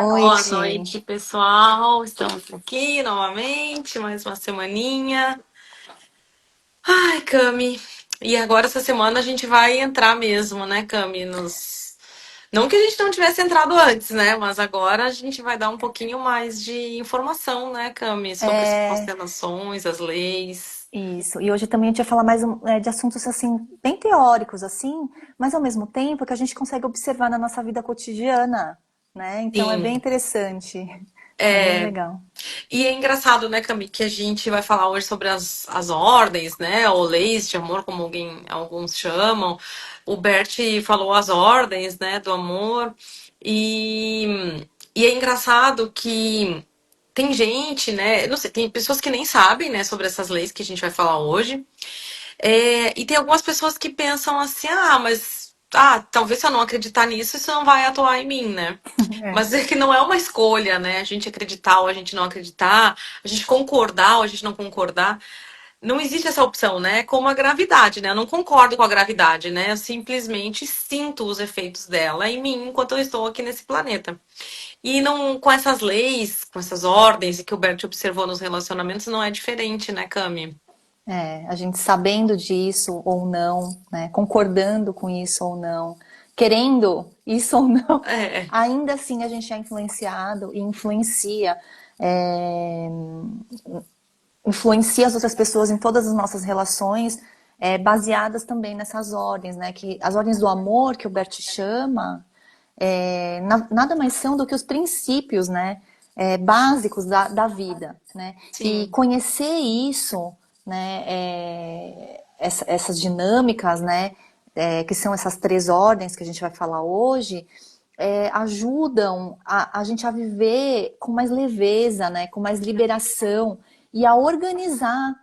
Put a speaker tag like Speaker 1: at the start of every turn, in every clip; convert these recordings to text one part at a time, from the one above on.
Speaker 1: Boa
Speaker 2: Noite.
Speaker 1: noite, pessoal. Estamos aqui novamente, mais uma semaninha. Ai, Cami. E agora essa semana a gente vai entrar mesmo, né, Cami? Não que a gente não tivesse entrado antes, né? Mas agora a gente vai dar um pouquinho mais de informação, né, Cami, sobre as
Speaker 2: É
Speaker 1: constelações, as leis.
Speaker 2: isso. E hoje também a gente vai falar mais de assuntos assim, bem teóricos, assim, mas ao mesmo tempo que a gente consegue observar na nossa vida cotidiana, né? Então é bem
Speaker 1: Sim.
Speaker 2: interessante. É bem legal.
Speaker 1: E é engraçado, né, Cami, que a gente vai falar hoje sobre as ordens, né, ou leis de amor, como alguns chamam. O Bert falou as ordens, né, do amor. E é engraçado que tem gente, né, não sei, tem pessoas que nem sabem, né, sobre essas leis que a gente vai falar hoje. E tem algumas pessoas que pensam assim, talvez se eu não acreditar nisso, isso não vai atuar em mim, né?
Speaker 2: É.
Speaker 1: Mas é que não é uma escolha, né? A gente acreditar ou a gente não acreditar, a gente concordar ou a gente não concordar. Não existe essa opção, né? É como a gravidade, né? Eu não concordo com a gravidade, né? Eu simplesmente sinto os efeitos dela em mim enquanto eu estou aqui nesse planeta. E não, com essas leis, com essas ordens que o Bert observou nos relacionamentos, não é diferente, né, Cami?
Speaker 2: A gente sabendo disso ou não, né? Concordando com isso ou não, querendo isso ou não,
Speaker 1: É,
Speaker 2: ainda assim a gente é influenciado e influencia. é, Influencia as outras pessoas em todas as nossas relações, baseadas também nessas ordens, né? Que as ordens do amor que o Bert chama, nada mais são do que os princípios, né? Básicos da vida, né? E
Speaker 1: sim,
Speaker 2: conhecer isso, né? Essas dinâmicas, né? Que são essas três ordens que a gente vai falar hoje, ajudam a gente a viver com mais leveza, né? Com mais liberação e a organizar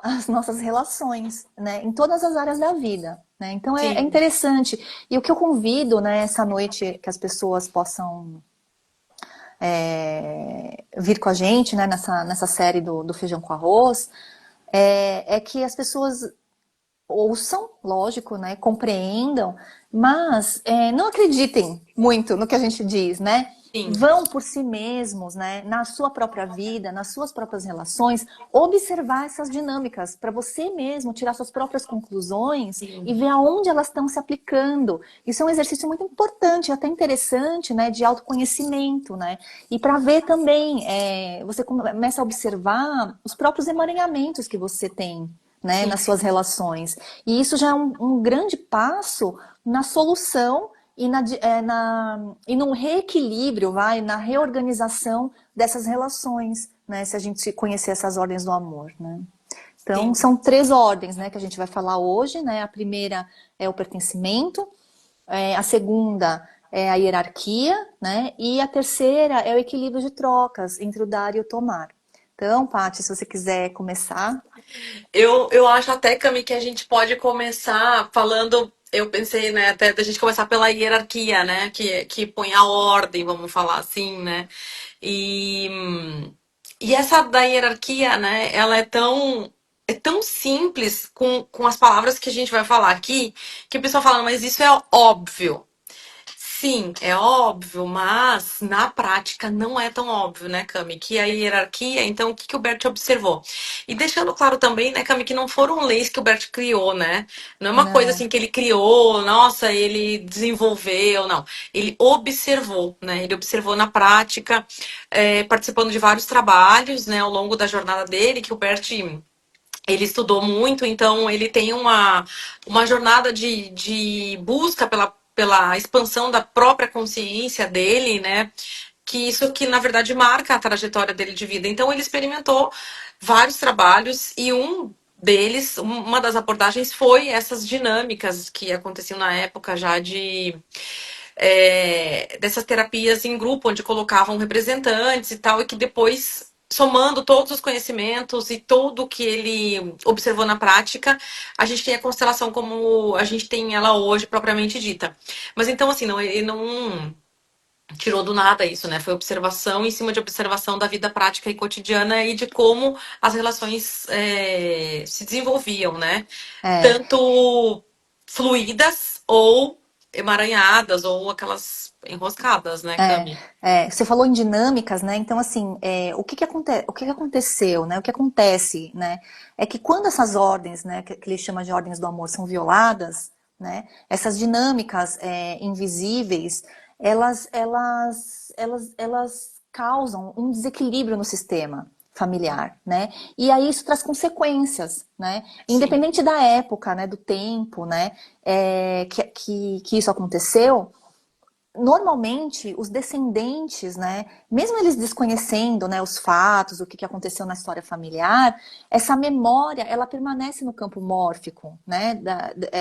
Speaker 2: as nossas relações, né? Em todas as áreas da vida. Né? Então é
Speaker 1: sim.
Speaker 2: interessante. E o que eu convido, né, essa noite que as pessoas possam vir com a gente, né, nessa série do Feijão com Arroz, é que as pessoas ouçam, lógico, né, compreendam, mas não acreditem muito no que a gente diz, né?
Speaker 1: Sim,
Speaker 2: Vão por si mesmos, né, na sua própria vida, nas suas próprias relações, observar essas dinâmicas para você mesmo tirar suas próprias conclusões
Speaker 1: sim,
Speaker 2: e ver aonde elas estão se aplicando. Isso é um exercício muito importante, até interessante, né, de autoconhecimento, né? E para ver também, você começa a observar os próprios emaranhamentos que você tem, né,
Speaker 1: sim.
Speaker 2: nas suas relações. E isso já é um grande passo na solução e num reequilíbrio, na reorganização dessas relações, né, se a gente conhecer essas ordens do amor, né. Então,
Speaker 1: Sim.
Speaker 2: são três ordens, né, que a gente vai falar hoje, né. A primeira é o pertencimento, a segunda é a hierarquia, né, e a terceira é o equilíbrio de trocas entre o dar e o tomar. Então, Paty, se você quiser começar.
Speaker 1: Eu acho até, Cami, que a gente pode começar falando. Eu pensei, né, até da gente começar pela hierarquia, né? Que põe a ordem, vamos falar assim, né? E, e essa da hierarquia, né? Ela é tão simples com as palavras que a gente vai falar aqui, que o pessoal fala, mas isso é óbvio. Sim, é óbvio, mas na prática não é tão óbvio, né, Cami? Que a hierarquia, então, o que que o Bert observou? E deixando claro também, né, Cami, que não foram leis que o Bert criou, né? Não é uma coisa
Speaker 2: Não.
Speaker 1: assim que ele criou, nossa, ele desenvolveu, não. Ele observou, né? Ele observou na prática, participando de vários trabalhos, né, ao longo da jornada dele, que o Bert ele estudou muito, então ele tem uma jornada de busca pela expansão da própria consciência dele, né? Que isso que, na verdade, marca a trajetória dele de vida. Então ele experimentou vários trabalhos e um deles, uma das abordagens foi essas dinâmicas que aconteciam na época já dessas terapias em grupo, onde colocavam representantes e tal, e que depois, somando todos os conhecimentos e tudo o que ele observou na prática, a gente tem a constelação como a gente tem ela hoje, propriamente dita. Mas então, assim, não, ele não tirou do nada isso, né? Foi observação em cima de observação da vida prática e cotidiana e de como as relações se desenvolviam, né?
Speaker 2: É,
Speaker 1: Tanto fluídas ou emaranhadas ou aquelas enroscadas, né, Cami?
Speaker 2: Você falou em dinâmicas, né? Então, assim, o que que aconteceu, né? O que acontece, né? É que quando essas ordens, né, que ele chama de ordens do amor, são violadas, né? Essas dinâmicas invisíveis, elas causam um desequilíbrio no sistema familiar, né? E aí isso traz consequências, né?
Speaker 1: Sim,
Speaker 2: Independente da época, né, do tempo, né, que isso aconteceu, normalmente os descendentes, né, mesmo eles desconhecendo, né, os fatos, o que aconteceu na história familiar, essa memória ela permanece no campo mórfico, né,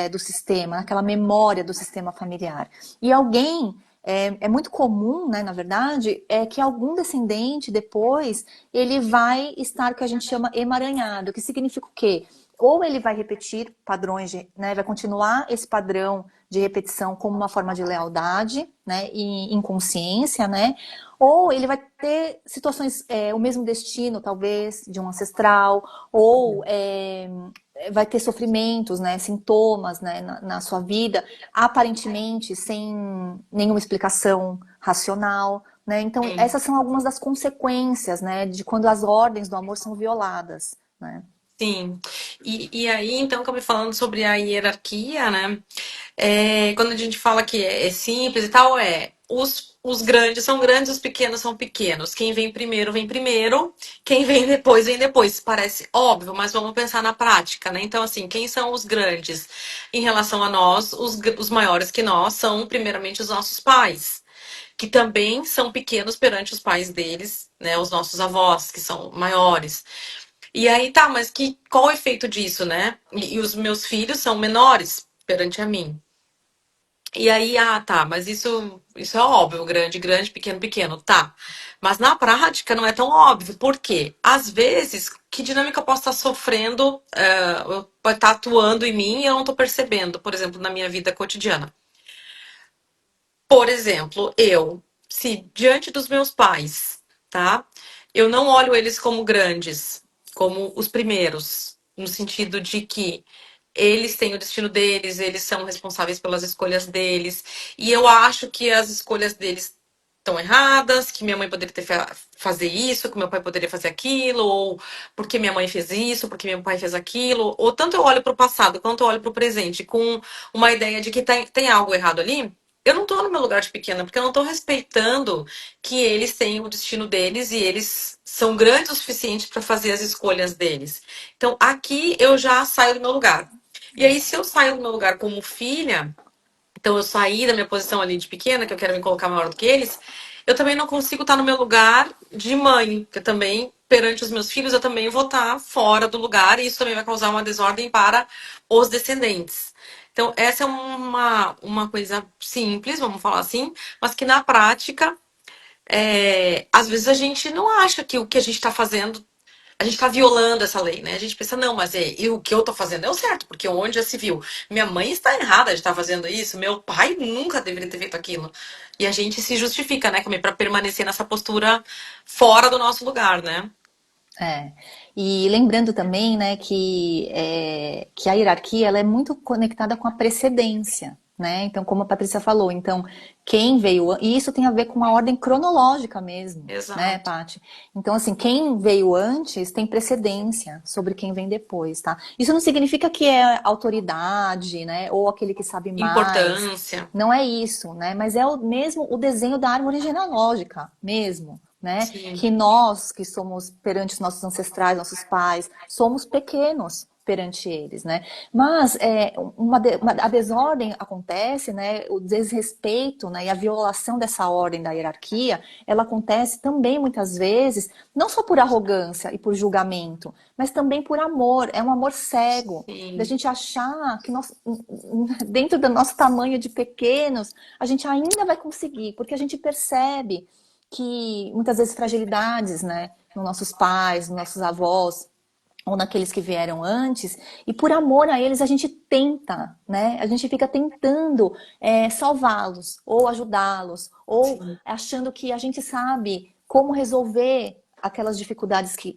Speaker 2: do sistema, aquela memória do sistema familiar. E alguém é muito comum, né, na verdade, é que algum descendente depois ele vai estar o que a gente chama emaranhado, que significa o quê? Ou ele vai repetir padrões, né, vai continuar esse padrão de repetição como uma forma de lealdade, né, e inconsciência, né, ou ele vai ter situações, o mesmo destino, talvez, de um ancestral, ou vai ter sofrimentos, né, sintomas, né, na sua vida, aparentemente sem nenhuma explicação racional, né, então
Speaker 1: sim.
Speaker 2: essas são algumas das consequências, né, de quando as ordens do amor são violadas, né.
Speaker 1: Sim. E aí, então, que eu me falando sobre a hierarquia, né? Quando a gente fala que é simples e tal, os grandes são grandes, os pequenos são pequenos. Quem vem primeiro, quem vem depois. Parece óbvio, mas vamos pensar na prática, né? Então, assim, quem são os grandes em relação a nós? Os maiores que nós são, primeiramente, os nossos pais, que também são pequenos perante os pais deles, né? Os nossos avós, que são maiores. E aí, tá, mas qual o efeito disso, né? E os meus filhos são menores perante a mim. E aí, tá, mas isso é óbvio, grande, grande, pequeno, pequeno, tá. Mas na prática não é tão óbvio. Por quê? Às vezes, que dinâmica eu posso estar sofrendo, pode estar atuando em mim e eu não estou percebendo, por exemplo, na minha vida cotidiana. Por exemplo, se diante dos meus pais, tá? Eu não olho eles como grandes, como os primeiros, no sentido de que eles têm o destino deles, eles são responsáveis pelas escolhas deles, e eu acho que as escolhas deles estão erradas, que minha mãe poderia fazer isso, que meu pai poderia fazer aquilo, ou porque minha mãe fez isso, porque meu pai fez aquilo, ou tanto eu olho para o passado quanto eu olho para o presente com uma ideia de que tem algo errado ali. Eu não tô no meu lugar de pequena, porque eu não tô respeitando que eles têm o destino deles e eles são grandes o suficiente para fazer as escolhas deles. Então, aqui eu já saio do meu lugar. E aí, se eu saio do meu lugar como filha, então eu saí da minha posição ali de pequena, que eu quero me colocar maior do que eles, eu também não consigo estar no meu lugar de mãe, que eu também, perante os meus filhos, eu também vou estar fora do lugar, e isso também vai causar uma desordem para os descendentes. Então, essa é uma coisa simples, vamos falar assim, mas que na prática, às vezes a gente não acha que o que a gente está fazendo a gente tá violando essa lei, né? A gente pensa, não, mas e o que eu tô fazendo é o certo, porque onde já se viu? Minha mãe está errada de estar fazendo isso, meu pai nunca deveria ter feito aquilo. E a gente se justifica, né, para permanecer nessa postura fora do nosso lugar, né?
Speaker 2: É. E lembrando também, né, que a hierarquia ela é muito conectada com a precedência, né? Então, como a Patrícia falou, então quem veio, e isso tem a ver com a ordem cronológica mesmo, né,
Speaker 1: Exato.
Speaker 2: Paty? Então, assim, quem veio antes tem precedência sobre quem vem depois, tá? Isso não significa que é autoridade, né, ou aquele que sabe mais.
Speaker 1: Importância.
Speaker 2: Não é isso, né? Mas é o mesmo o desenho da árvore genealógica, mesmo, né?
Speaker 1: Sim.
Speaker 2: Que nós, que somos perante os nossos ancestrais, nossos pais, somos pequenos perante eles, né? Mas a desordem acontece, né? O desrespeito, né? E a violação dessa ordem da hierarquia, ela acontece também muitas vezes, não só por arrogância e por julgamento, mas também por amor. É um amor cego, da
Speaker 1: Sim.
Speaker 2: gente achar que nós, dentro do nosso tamanho de pequenos, a gente ainda vai conseguir, porque a gente percebe que muitas vezes fragilidades, né, nos nossos pais, nos nossos avós, ou naqueles que vieram antes, e por amor a eles a gente tenta, né? A gente fica tentando salvá-los, ou ajudá-los, ou
Speaker 1: Sim.
Speaker 2: achando que a gente sabe como resolver aquelas dificuldades que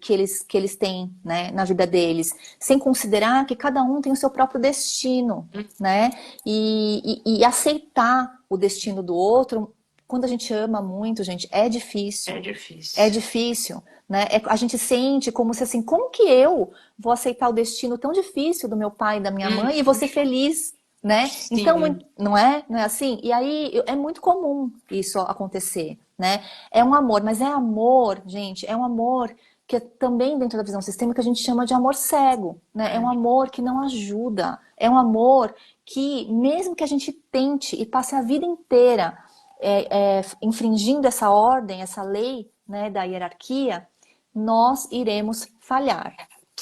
Speaker 2: eles têm, né, na vida deles, sem considerar que cada um tem o seu próprio destino, né? E aceitar o destino do outro, quando a gente ama muito, gente, é
Speaker 1: É
Speaker 2: difícil. É
Speaker 1: difícil.
Speaker 2: difícil, né? A gente sente como se assim, como que eu vou aceitar o destino tão difícil do meu pai e da minha
Speaker 1: Hum,
Speaker 2: mãe e vou ser feliz, né? Então,
Speaker 1: sim,
Speaker 2: não é? Não é assim? E aí é muito comum isso acontecer, né? É um amor, mas é amor, gente, é um amor que é também dentro da visão sistêmica a gente chama de amor cego, né? É um
Speaker 1: é,
Speaker 2: amor que não ajuda, é um amor que mesmo que a gente tente e passe a vida inteira infringindo essa ordem, essa lei, né, da hierarquia, nós iremos falhar,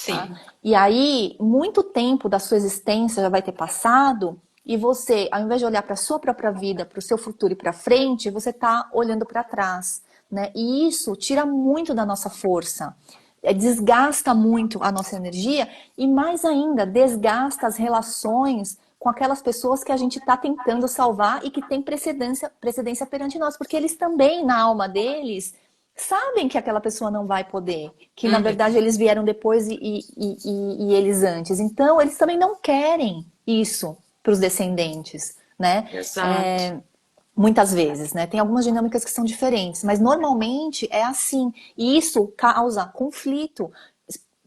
Speaker 2: tá?
Speaker 1: sim.
Speaker 2: E aí, muito tempo da sua existência já vai ter passado e você, ao invés de olhar para a sua própria vida, para o seu futuro e para frente, você está olhando para trás, né? E isso tira muito da nossa força, desgasta muito a nossa energia e mais ainda desgasta as relações com aquelas pessoas que a gente está tentando salvar e que tem precedência perante nós, porque eles também, na alma deles, sabem que aquela pessoa não vai poder, que na
Speaker 1: Uhum,
Speaker 2: verdade eles vieram depois e eles antes. Então, eles também não querem isso para os descendentes, né?
Speaker 1: exato.
Speaker 2: Muitas vezes, né? Tem algumas dinâmicas que são diferentes, mas normalmente é assim. E isso causa conflito.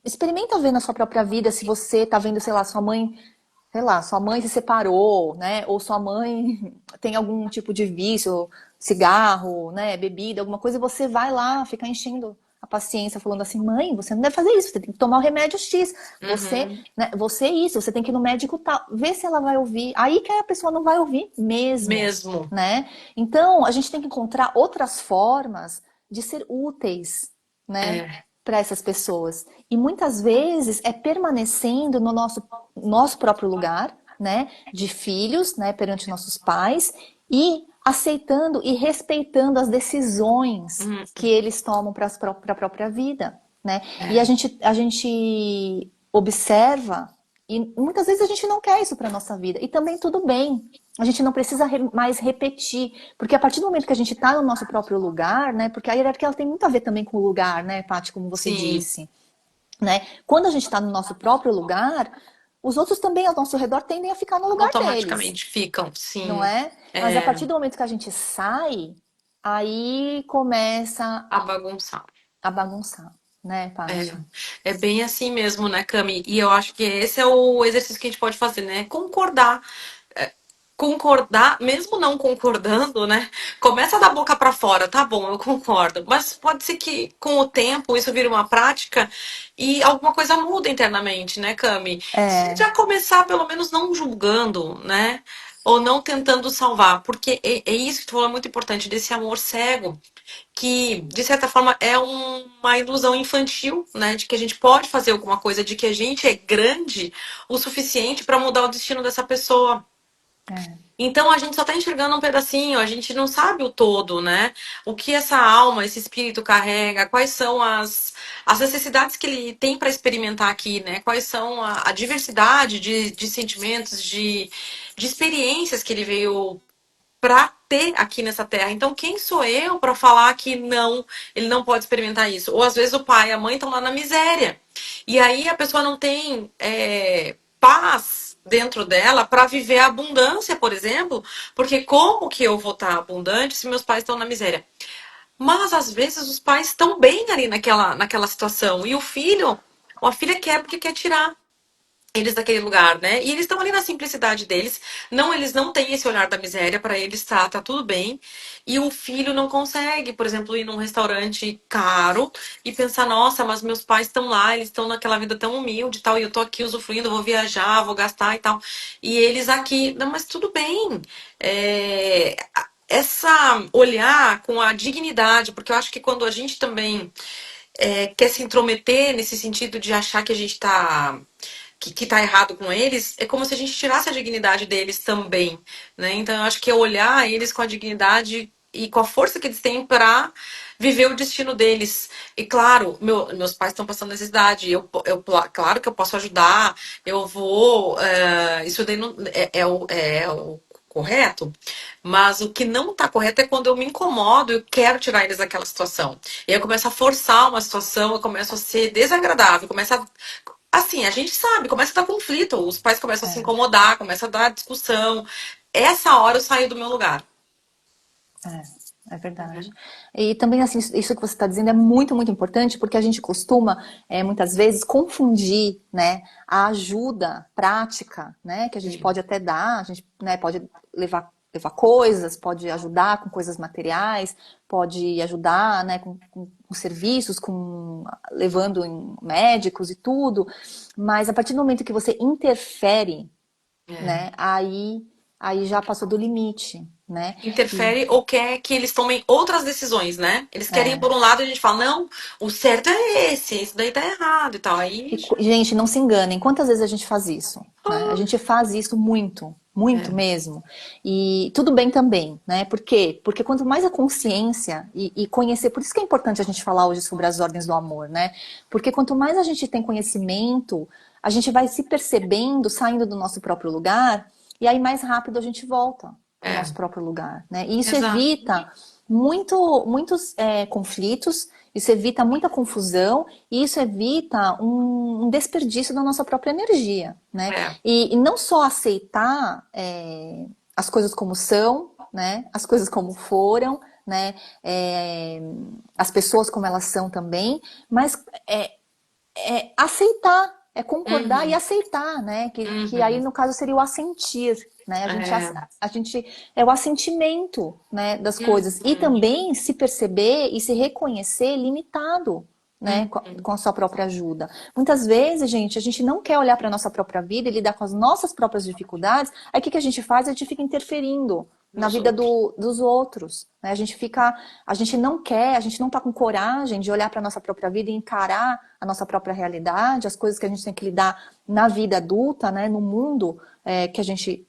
Speaker 2: Experimenta ver na sua própria vida se você tá vendo, sei lá, sua mãe se separou, né? Ou sua mãe tem algum tipo de vício, cigarro, né? Bebida, alguma coisa, e você vai lá ficar enchendo a paciência, falando assim, mãe, você não deve fazer isso, você tem que tomar o remédio X, você,
Speaker 1: Uhum,
Speaker 2: né, você isso, você tem que ir no médico tal, vê se ela vai ouvir. Aí que a pessoa não vai ouvir mesmo,
Speaker 1: mesmo.
Speaker 2: né? Então, a gente tem que encontrar outras formas de ser úteis, né?
Speaker 1: É,
Speaker 2: Para essas pessoas. E muitas vezes é permanecendo no nosso próprio lugar, né, de filhos, né, perante nossos pais e aceitando e respeitando as decisões
Speaker 1: hum,
Speaker 2: que eles tomam para a própria vida, né? E
Speaker 1: é,
Speaker 2: a gente observa e muitas vezes a gente não quer isso para nossa vida e também tudo bem. A gente não precisa mais repetir, porque a partir do momento que a gente está no nosso próprio lugar, né? Porque a hierarquia ela tem muito a ver também com o lugar, né, Paty, como você
Speaker 1: sim,
Speaker 2: disse, né? Quando a gente está no nosso próprio lugar, os outros também ao nosso redor tendem a ficar no lugar deles,
Speaker 1: automaticamente ficam,
Speaker 2: não
Speaker 1: sim.
Speaker 2: é? Mas a
Speaker 1: É,
Speaker 2: partir do momento que a gente sai, aí começa
Speaker 1: a bagunçar.
Speaker 2: a bagunçar, né, Paty?
Speaker 1: É bem assim mesmo, né, Cami? E eu acho que esse é o exercício que a gente pode fazer, né? Concordar. É, concordar, mesmo não concordando, né? Começa da boca pra fora, tá bom, eu concordo. Mas pode ser que com o tempo isso vire uma prática e alguma coisa muda internamente, né, Cami? Se
Speaker 2: É,
Speaker 1: já começar pelo menos não julgando, né? Ou não tentando salvar, porque é isso que tu falou é muito importante, desse amor cego que, de certa forma, é uma ilusão infantil, né? De que a gente pode fazer alguma coisa, de que a gente é grande o suficiente para mudar o destino dessa pessoa.
Speaker 2: é,
Speaker 1: Então a gente só está enxergando um pedacinho, a gente não sabe o todo, né? O que essa alma, esse espírito carrega, quais são as necessidades que ele tem para experimentar aqui, né? Quais são a diversidade de sentimentos, de experiências que ele veio para ter aqui nessa terra. Então, quem sou eu para falar que não, ele não pode experimentar isso? Ou às vezes o pai e a mãe estão lá na miséria. E aí a pessoa não tem paz dentro dela para viver a abundância, por exemplo, porque como que eu vou estar abundante se meus pais estão na miséria? Mas às vezes os pais estão bem ali naquela situação e o filho ou a filha quer porque quer tirar eles daquele lugar, né? E eles estão ali na simplicidade deles. Não, eles não têm esse olhar da miséria para eles, tá tudo bem. E o filho não consegue, por exemplo, ir num restaurante caro e pensar, nossa, mas meus pais estão lá, eles estão naquela vida tão humilde e tal, e eu tô aqui usufruindo, vou viajar, vou gastar e tal. E eles aqui, não, mas tudo bem. Essa olhar com a dignidade, porque eu acho que quando a gente também quer se intrometer nesse sentido de achar que a gente tá que tá errado com eles, é como se a gente tirasse a dignidade deles também, né? Então eu acho que é olhar eles com a dignidade e com a força que eles têm para viver o destino deles. E claro, meus pais estão passando necessidade, claro que eu posso ajudar, eu vou. Isso daí não, é o correto, mas o que não tá correto é quando eu me incomodo e eu quero tirar eles daquela situação. E aí eu começo a forçar uma situação, eu começo a ser desagradável, começa a... Assim, a gente sabe, começa a dar conflito, os pais começam a se
Speaker 2: É.
Speaker 1: incomodar, começa a dar discussão. Essa hora eu saio do meu lugar.
Speaker 2: É verdade. E também, assim, isso que você está dizendo é muito, muito importante, porque a gente costuma, muitas vezes, confundir, né, a ajuda prática, né, que a gente
Speaker 1: Sim.
Speaker 2: pode até dar, a gente, né, pode levar coisas, pode ajudar com coisas materiais, pode ajudar, né, com serviços, levando em médicos e tudo, mas a partir do momento que você interfere,
Speaker 1: É.
Speaker 2: né, aí já passou do limite, né? E,
Speaker 1: Interfere ou quer que eles tomem outras decisões, né? Eles querem ir
Speaker 2: é,
Speaker 1: por um lado e a gente fala, não, o certo é esse, isso daí tá errado e tal. Aí,
Speaker 2: Gente, não se enganem, quantas vezes a gente faz isso, né? A
Speaker 1: ah,
Speaker 2: gente faz isso muito, muito
Speaker 1: é,
Speaker 2: mesmo. E tudo bem também, né? Por quê? Porque quanto mais a consciência e conhecer, por isso que é importante a gente falar hoje sobre as ordens do amor, né? Porque quanto mais a gente tem conhecimento, a gente vai se percebendo, saindo do nosso próprio lugar, e aí mais rápido a gente volta para o
Speaker 1: é,
Speaker 2: nosso próprio lugar, né? E isso
Speaker 1: exato.
Speaker 2: evita muitos conflitos, isso evita muita confusão e isso evita um desperdício da nossa própria energia, né?
Speaker 1: É,
Speaker 2: E não só aceitar as coisas como são, né? As coisas como foram, né? É, as pessoas como elas são também, mas aceitar, concordar e
Speaker 1: uhum,
Speaker 2: aceitar, né? Que aí
Speaker 1: uhum,
Speaker 2: no caso seria o assentir, né?
Speaker 1: é,
Speaker 2: A gente é o assentimento, né, das coisas e
Speaker 1: uhum,
Speaker 2: também se perceber e se reconhecer limitado, né,
Speaker 1: uhum,
Speaker 2: com a sua própria ajuda. Muitas vezes, gente, a gente não quer olhar para a nossa própria vida e lidar com as nossas próprias dificuldades. Aí o que que a gente faz? A gente fica interferindo na
Speaker 1: nos
Speaker 2: vida
Speaker 1: outros.
Speaker 2: dos outros, né? A gente não quer, a gente não está com coragem de olhar para a nossa própria vida e encarar a nossa própria realidade, as coisas que a gente tem que lidar na vida adulta, né, no mundo que a gente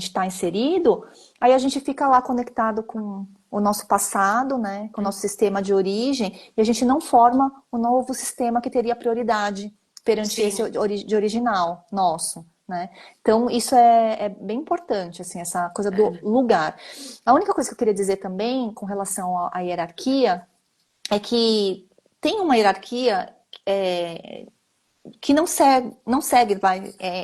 Speaker 2: está inserido, aí a gente fica lá conectado com o nosso passado, né, com o nosso sistema de origem, e a gente não forma o novo sistema que teria prioridade perante esse
Speaker 1: Sim,
Speaker 2: de original nosso. Né? Então, isso é bem importante, assim, essa coisa do
Speaker 1: é,
Speaker 2: lugar. A única coisa que eu queria dizer também, com relação à hierarquia, é que tem uma hierarquia que não segue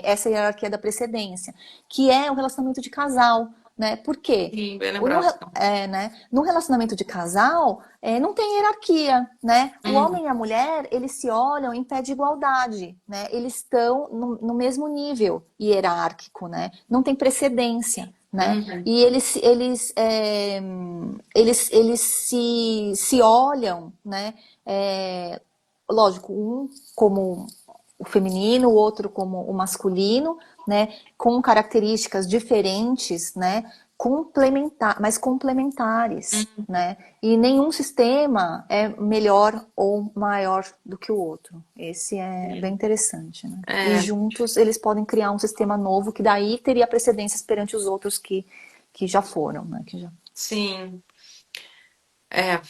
Speaker 2: essa hierarquia da precedência, que é o relacionamento de casal. Né? Por quê?
Speaker 1: sim, bem lembrado.
Speaker 2: No relacionamento de casal, não tem hierarquia, né? O
Speaker 1: Uhum,
Speaker 2: homem e a mulher, eles se olham em pé de igualdade, né? Eles estão no mesmo nível hierárquico, né? Não tem precedência, né?
Speaker 1: uhum,
Speaker 2: E eles se olham, né? É, lógico, um como o feminino, o outro como o masculino, né? Com características diferentes, né? Mas complementares,
Speaker 1: uhum,
Speaker 2: né? E nenhum sistema é melhor ou maior do que o outro. Esse é bem
Speaker 1: sim.
Speaker 2: interessante, né? E
Speaker 1: É,
Speaker 2: juntos eles podem criar um sistema novo que daí teria precedências perante os outros que já foram, né? Que já...
Speaker 1: sim. É.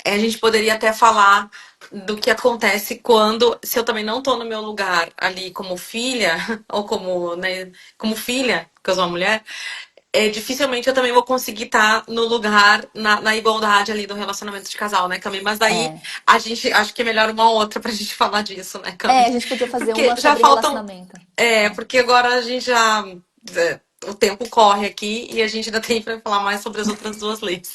Speaker 1: A gente poderia até falar do que acontece quando, se eu também não tô no meu lugar ali como filha, ou como, né, como filha, porque eu sou uma mulher, dificilmente eu também vou conseguir estar no lugar, na igualdade ali do relacionamento de casal, né, Cami? Mas daí
Speaker 2: É.
Speaker 1: a gente, acho que é melhor uma outra pra gente falar disso, né, Cami?
Speaker 2: A gente podia fazer
Speaker 1: Porque
Speaker 2: uma
Speaker 1: já
Speaker 2: sobre
Speaker 1: faltam,
Speaker 2: relacionamento.
Speaker 1: porque agora a gente já, o tempo corre aqui e a gente ainda tem pra falar mais sobre as outras duas leis.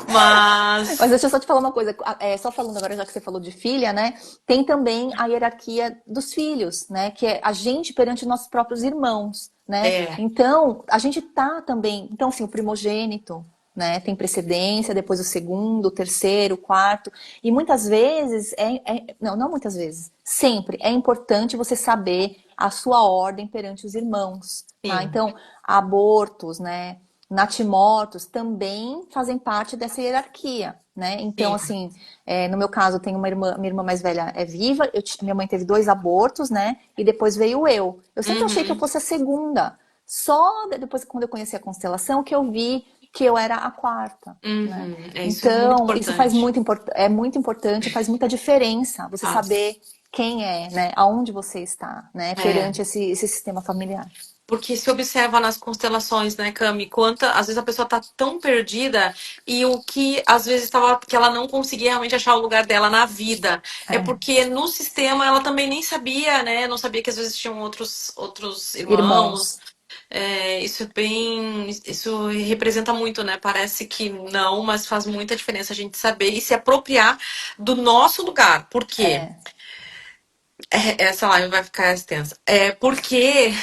Speaker 2: Mas
Speaker 1: Mas,
Speaker 2: deixa eu só te falar uma coisa, só falando agora, já que você falou de filha, né? Tem também a hierarquia dos filhos, né? Que é a gente perante os nossos próprios irmãos, né?
Speaker 1: é,
Speaker 2: Então, a gente tá também. Então, assim, o primogênito, né? Tem precedência, depois o segundo, o terceiro, o quarto. E muitas vezes, não muitas vezes, sempre é importante você saber a sua ordem perante os irmãos, tá?
Speaker 1: sim.
Speaker 2: Então, abortos, né? Natimortos também fazem parte dessa hierarquia, né? Então,
Speaker 1: Sim.
Speaker 2: assim, no meu caso, eu tenho uma irmã, minha irmã mais velha é viva, minha mãe teve 2 abortos, né? E depois veio eu. Eu sempre achei que eu
Speaker 1: Uhum,
Speaker 2: fosse a segunda. Só depois, quando eu conheci a constelação, que eu vi que eu era a quarta, né?
Speaker 1: uhum. Isso é muito
Speaker 2: Então, isso
Speaker 1: importante.
Speaker 2: é muito importante, faz muita diferença você
Speaker 1: Faz.
Speaker 2: saber quem é, né? Aonde você está, né?
Speaker 1: É,
Speaker 2: Perante esse sistema familiar.
Speaker 1: Porque se observa nas constelações, né, Cami? Às vezes a pessoa tá tão perdida e o que às vezes estava que ela não conseguia realmente achar o lugar dela na vida. É
Speaker 2: É,
Speaker 1: porque no sistema ela também nem sabia, né? Não sabia que às vezes tinham outros irmãos.
Speaker 2: irmãos.
Speaker 1: Isso é bem. Isso representa muito, né? Parece que não, mas faz muita diferença a gente saber e se apropriar do nosso lugar. Por quê?
Speaker 2: É,
Speaker 1: Essa live vai ficar extensa. É porque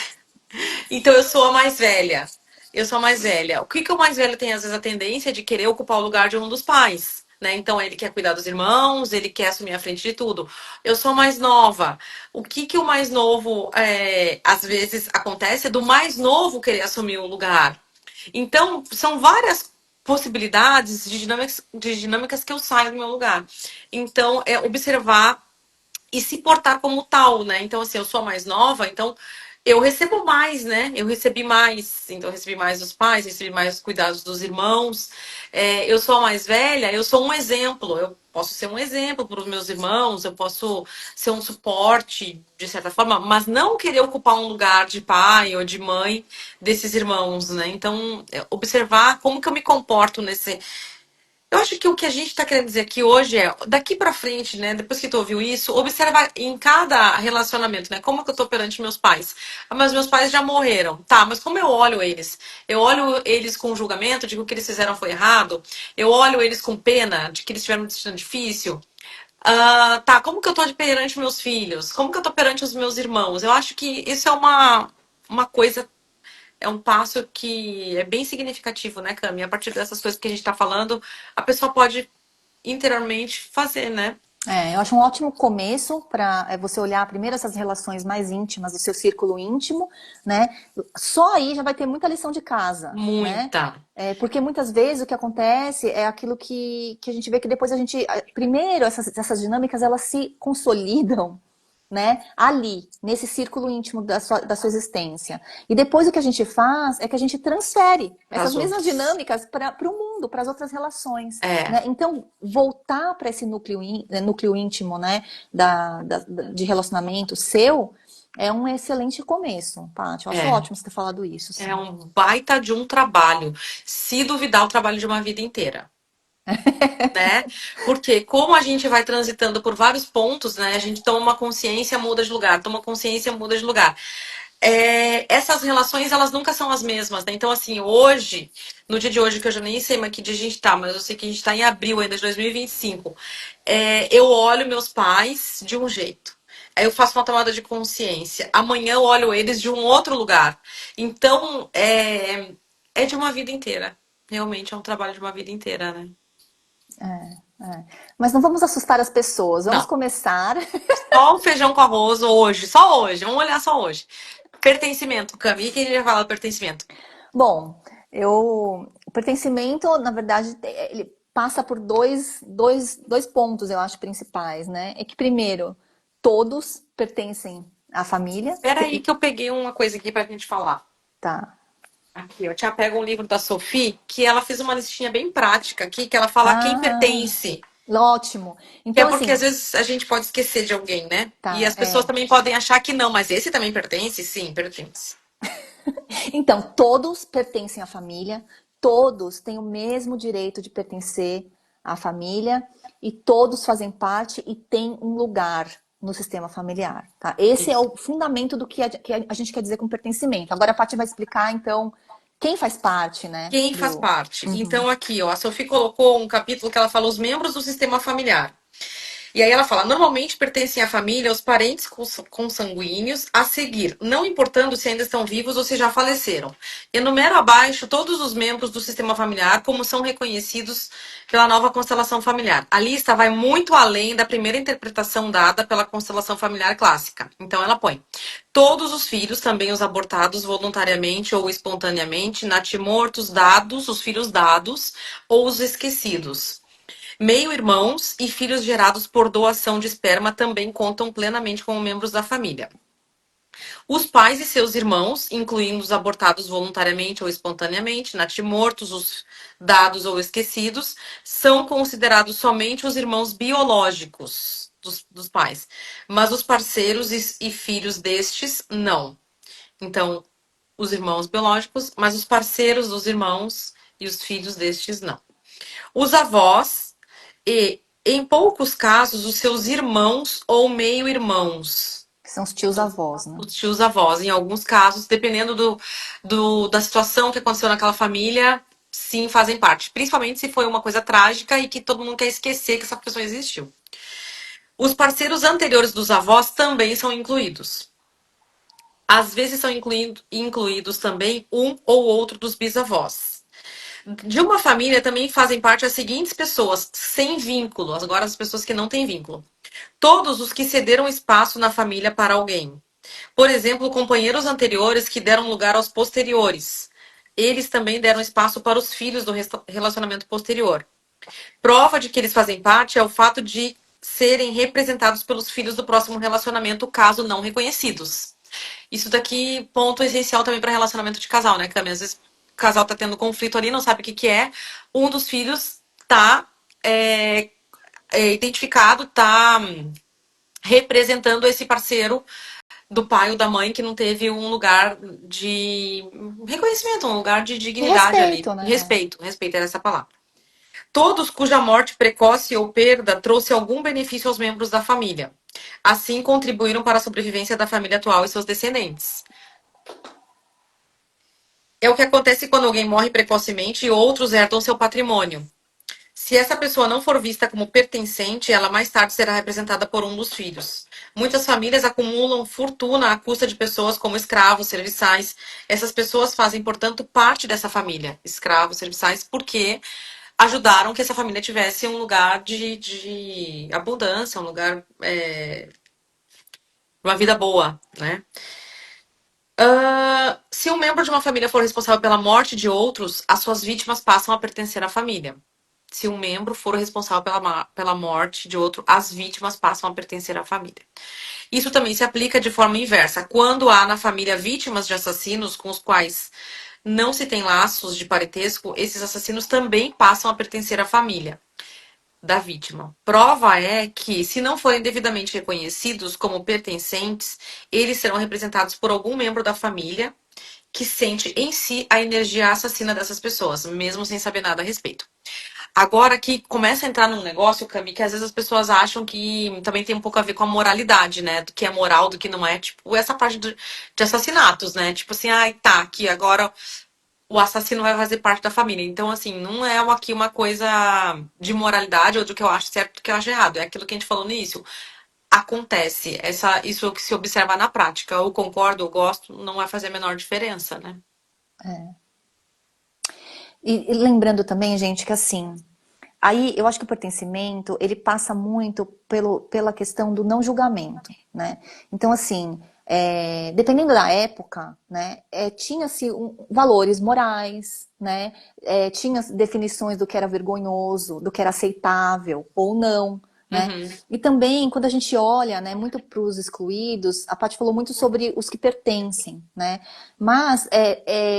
Speaker 1: então eu sou a mais velha. Eu sou a mais velha. O que que o mais velho tem às vezes a tendência de querer ocupar o lugar de um dos pais, né? Então ele quer cuidar dos irmãos, ele quer assumir a frente de tudo. Eu sou a mais nova. O que que o mais novo às vezes acontece é do mais novo querer assumir o lugar. Então são várias possibilidades de dinâmicas que eu saio do meu lugar. Então é observar e se portar como tal, né? Então, assim, eu sou a mais nova, então eu recebo mais, né? Eu recebi mais, então eu recebi mais dos pais, recebi mais os cuidados dos irmãos. Eu sou a mais velha, eu sou um exemplo. Eu posso ser um exemplo para os meus irmãos, eu posso ser um suporte, de certa forma, mas não querer ocupar um lugar de pai ou de mãe desses irmãos, né? Então, observar como que eu me comporto nesse, eu acho que o que a gente está querendo dizer aqui hoje é, daqui para frente, né? Depois que tu ouviu isso, observa em cada relacionamento, né? Como que eu tô perante meus pais? Ah, mas meus pais já morreram. Tá, mas como eu olho eles? Eu olho eles com julgamento, digo que o que eles fizeram foi errado. Eu olho eles com pena de que eles tiveram um destino difícil. Tá, como que eu tô perante meus filhos? Como que eu tô perante os meus irmãos? Eu acho que isso é uma coisa, é um passo que é bem significativo, né, Cami? A partir dessas coisas que a gente está falando, a pessoa pode interiormente fazer, né?
Speaker 2: eu acho um ótimo começo para você olhar primeiro essas relações mais íntimas do seu círculo íntimo, né? Só aí já vai ter muita lição de casa, né?
Speaker 1: Muita.
Speaker 2: Porque muitas vezes o que acontece é aquilo que a gente vê que depois a gente. Primeiro, essas dinâmicas elas se consolidam, né? Ali, nesse círculo íntimo da sua existência. E depois o que a gente faz é que a gente transfere
Speaker 1: Para
Speaker 2: essas
Speaker 1: as
Speaker 2: mesmas
Speaker 1: outras.
Speaker 2: dinâmicas para o mundo, para as outras relações.
Speaker 1: É,
Speaker 2: Né? Então, voltar para esse núcleo íntimo, né, de relacionamento seu é um excelente começo, Paty. Eu acho
Speaker 1: é.
Speaker 2: ótimo você ter falado isso,
Speaker 1: É
Speaker 2: sim.
Speaker 1: um baita de um trabalho. Se duvidar, o trabalho de uma vida inteira. Né? Porque como a gente vai transitando por vários pontos, né? A gente toma uma consciência, muda de lugar, toma consciência, muda de lugar. Essas relações, elas nunca são as mesmas, né? Então, assim, hoje, no dia de hoje, que eu já nem sei mais que dia a gente tá, mas eu sei que a gente tá em abril ainda de 2025, eu olho meus pais de um jeito. Aí eu faço uma tomada de consciência. Amanhã eu olho eles de um outro lugar. Então, é de uma vida inteira. Realmente é um trabalho de uma vida inteira, né?
Speaker 2: É. Mas não vamos assustar as pessoas. Vamos
Speaker 1: Não.
Speaker 2: começar.
Speaker 1: Só o feijão com arroz hoje. Só hoje. Vamos olhar só hoje. Pertencimento, Cami. E quem já fala pertencimento?
Speaker 2: Bom, o pertencimento, na verdade, ele passa por dois pontos, eu acho, principais, né? É que, primeiro, todos pertencem à família.
Speaker 1: Espera aí que eu peguei uma coisa aqui pra gente falar.
Speaker 2: Tá.
Speaker 1: Aqui, eu tinha pego um livro da Sophie, que ela fez uma listinha bem prática aqui, que ela fala a quem
Speaker 2: Ah,
Speaker 1: pertence.
Speaker 2: ótimo.
Speaker 1: Que é
Speaker 2: Então,
Speaker 1: porque às
Speaker 2: assim,
Speaker 1: vezes a gente pode esquecer de alguém, né? E
Speaker 2: tá.
Speaker 1: as pessoas também podem achar que não, mas esse também pertence? Sim, pertence.
Speaker 2: Então, todos pertencem à família, todos têm o mesmo direito de pertencer à família e todos fazem parte e têm um lugar no sistema familiar, tá? Esse é
Speaker 1: Isso.
Speaker 2: o fundamento do que a gente quer dizer com pertencimento. Agora a Paty vai explicar, então, quem faz parte, né,
Speaker 1: Quem faz
Speaker 2: do...
Speaker 1: parte?
Speaker 2: Uhum.
Speaker 1: Então, aqui, ó, a Sophie colocou um capítulo que ela fala os membros do sistema familiar. E aí ela fala: normalmente pertencem à família os parentes consanguíneos a seguir, não importando se ainda estão vivos ou se já faleceram. Enumero abaixo todos os membros do sistema familiar como são reconhecidos pela nova constelação familiar. A lista vai muito além da primeira interpretação dada pela constelação familiar clássica. Então ela põe todos os filhos, também os abortados voluntariamente ou espontaneamente, natimortos, dados, os filhos dados ou os esquecidos. Meio-irmãos e filhos gerados por doação de esperma também contam plenamente como membros da família. Os pais e seus irmãos, incluindo os abortados voluntariamente ou espontaneamente, natimortos, os dados ou esquecidos, são considerados somente os irmãos biológicos dos pais, mas os parceiros e filhos destes, não. Então, os irmãos biológicos, mas os parceiros dos irmãos e os filhos destes não. Os avós e, em poucos casos, os seus irmãos ou meio-irmãos.
Speaker 2: Que são os tios-avós, né?
Speaker 1: Os tios avós, em alguns casos, dependendo da situação que aconteceu naquela família, sim, fazem parte. Principalmente se foi uma coisa trágica e que todo mundo quer esquecer que essa pessoa existiu. Os parceiros anteriores dos avós também são incluídos. Às vezes são incluídos também um ou outro dos bisavós. De uma família também fazem parte as seguintes pessoas, sem vínculo, agora as pessoas que não têm vínculo. Todos os que cederam espaço na família para alguém. Por exemplo, companheiros anteriores que deram lugar aos posteriores. Eles também deram espaço para os filhos do relacionamento posterior. Prova de que eles fazem parte é o fato de serem representados pelos filhos do próximo relacionamento, caso não reconhecidos. Isso daqui, ponto essencial também para relacionamento de casal, né, Cami? Às vezes o casal tá tendo conflito ali, não sabe o que que é. Um dos filhos tá identificado, tá representando esse parceiro do pai ou da mãe que não teve um lugar de reconhecimento, um lugar de
Speaker 2: De
Speaker 1: dignidade ali.
Speaker 2: respeito, né?
Speaker 1: Respeito, respeito era essa palavra. Todos cuja morte precoce ou perda trouxe algum benefício aos membros da família. Assim, contribuíram para a sobrevivência da família atual e seus descendentes. É o que acontece quando alguém morre precocemente e outros herdam seu patrimônio. Se essa pessoa não for vista como pertencente, ela mais tarde será representada por um dos filhos. Muitas famílias acumulam fortuna à custa de pessoas como escravos, serviçais. Essas pessoas fazem, portanto, parte dessa família, escravos, serviçais, porque ajudaram que essa família tivesse um lugar de abundância, um lugar, uma vida boa, né? Se um membro de uma família for responsável pela morte de outros, as suas vítimas passam a pertencer à família. Se um membro for responsável pela morte de outro, as vítimas passam a pertencer à família. Isso também se aplica de forma inversa. Quando há na família vítimas de assassinos com os quais não se tem laços de parentesco, esses assassinos também passam a pertencer à família da vítima. Prova é que, se não forem devidamente reconhecidos como pertencentes, eles serão representados por algum membro da família que sente em si a energia assassina dessas pessoas, mesmo sem saber nada a respeito. Agora que começa a entrar num negócio, Cami, que às vezes as pessoas acham que também tem um pouco a ver com a moralidade, né? Do que é moral, do que não é. Tipo, essa parte de assassinatos, né? Tipo assim, ai, tá, aqui agora o assassino vai fazer parte da família. Então, assim, não é aqui uma coisa de moralidade ou do que eu acho certo do que eu acho errado. É aquilo que a gente falou no início. Acontece. Isso que se observa na prática. Eu concordo, eu gosto, não vai fazer a menor diferença, né?
Speaker 2: E lembrando também, gente, que assim, aí eu acho que o pertencimento, ele passa muito pela questão do não julgamento, né? Então, assim, dependendo da época, né, tinha-se valores morais, né? Tinha definições do que era vergonhoso, do que era aceitável ou não, né?
Speaker 1: Uhum.
Speaker 2: E também, quando a gente olha, né, muito para os excluídos, a Paty falou muito sobre os que pertencem, né? Mas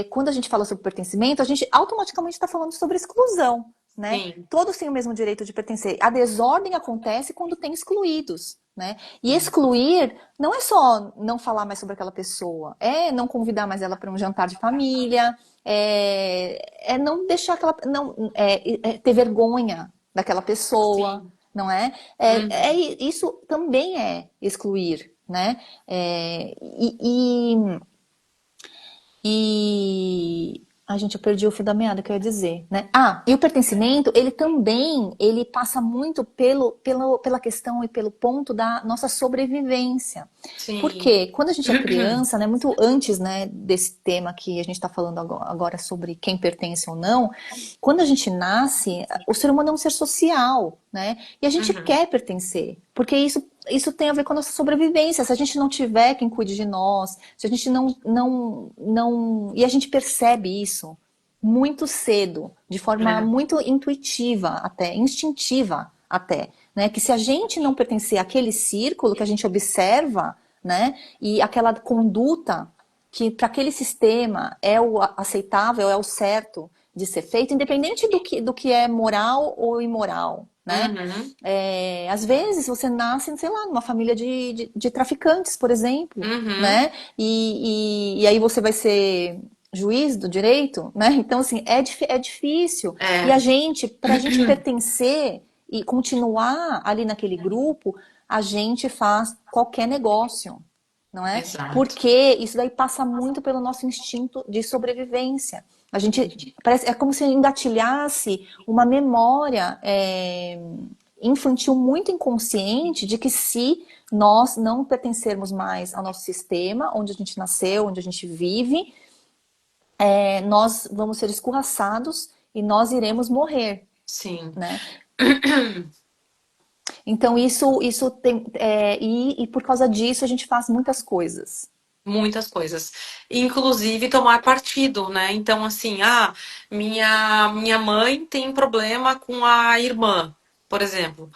Speaker 2: quando a gente fala sobre pertencimento, a gente automaticamente está falando sobre exclusão, né?
Speaker 1: Sim.
Speaker 2: Todos têm o mesmo direito de pertencer. A desordem acontece quando tem excluídos, né? E
Speaker 1: Sim.
Speaker 2: excluir não é só não falar mais sobre aquela pessoa, é não convidar mais ela para um jantar de família, não deixar ter vergonha daquela pessoa,
Speaker 1: Sim.
Speaker 2: não é?
Speaker 1: Uhum.
Speaker 2: Isso também é excluir, né? E ai, gente, eu perdi o fio da meada que eu ia dizer, né? Ah, e o pertencimento, ele também, ele passa muito pela questão e pelo ponto da nossa sobrevivência.
Speaker 1: Sim.
Speaker 2: Porque quando a gente é criança, né, muito antes, né, desse tema que a gente está falando agora sobre quem pertence ou não, quando a gente nasce, o ser humano é um ser social, né? E a gente
Speaker 1: Uhum.
Speaker 2: quer pertencer, porque isso tem a ver com a nossa sobrevivência. Se a gente não tiver quem cuide de nós, se a gente não. E a gente percebe isso muito cedo, de forma
Speaker 1: É.
Speaker 2: muito intuitiva, até, instintiva até. Né? Que se a gente não pertencer àquele círculo que a gente observa, né? E aquela conduta que para aquele sistema é o aceitável, é o certo de ser feito, independente do que é moral ou imoral, né?
Speaker 1: Uhum,
Speaker 2: Às vezes você nasce, sei lá, numa família de traficantes, por exemplo,
Speaker 1: uhum,
Speaker 2: né? E aí você vai ser juiz do direito, né? Então, assim, é difícil. E
Speaker 1: é,
Speaker 2: a gente, para a gente pertencer e continuar ali naquele grupo, a gente faz qualquer negócio, não é?
Speaker 1: exato.
Speaker 2: Porque isso daí passa muito pelo nosso instinto de sobrevivência. A gente parece, é como se engatilhasse uma memória infantil muito inconsciente de que se nós não pertencermos mais ao nosso sistema, onde a gente nasceu, onde a gente vive, nós vamos ser escorraçados e nós iremos morrer,
Speaker 1: Sim.
Speaker 2: né? Então isso tem e por causa disso a gente faz muitas coisas.
Speaker 1: Muitas coisas. Inclusive tomar partido, né? Então, assim, minha mãe tem problema com a irmã, por exemplo.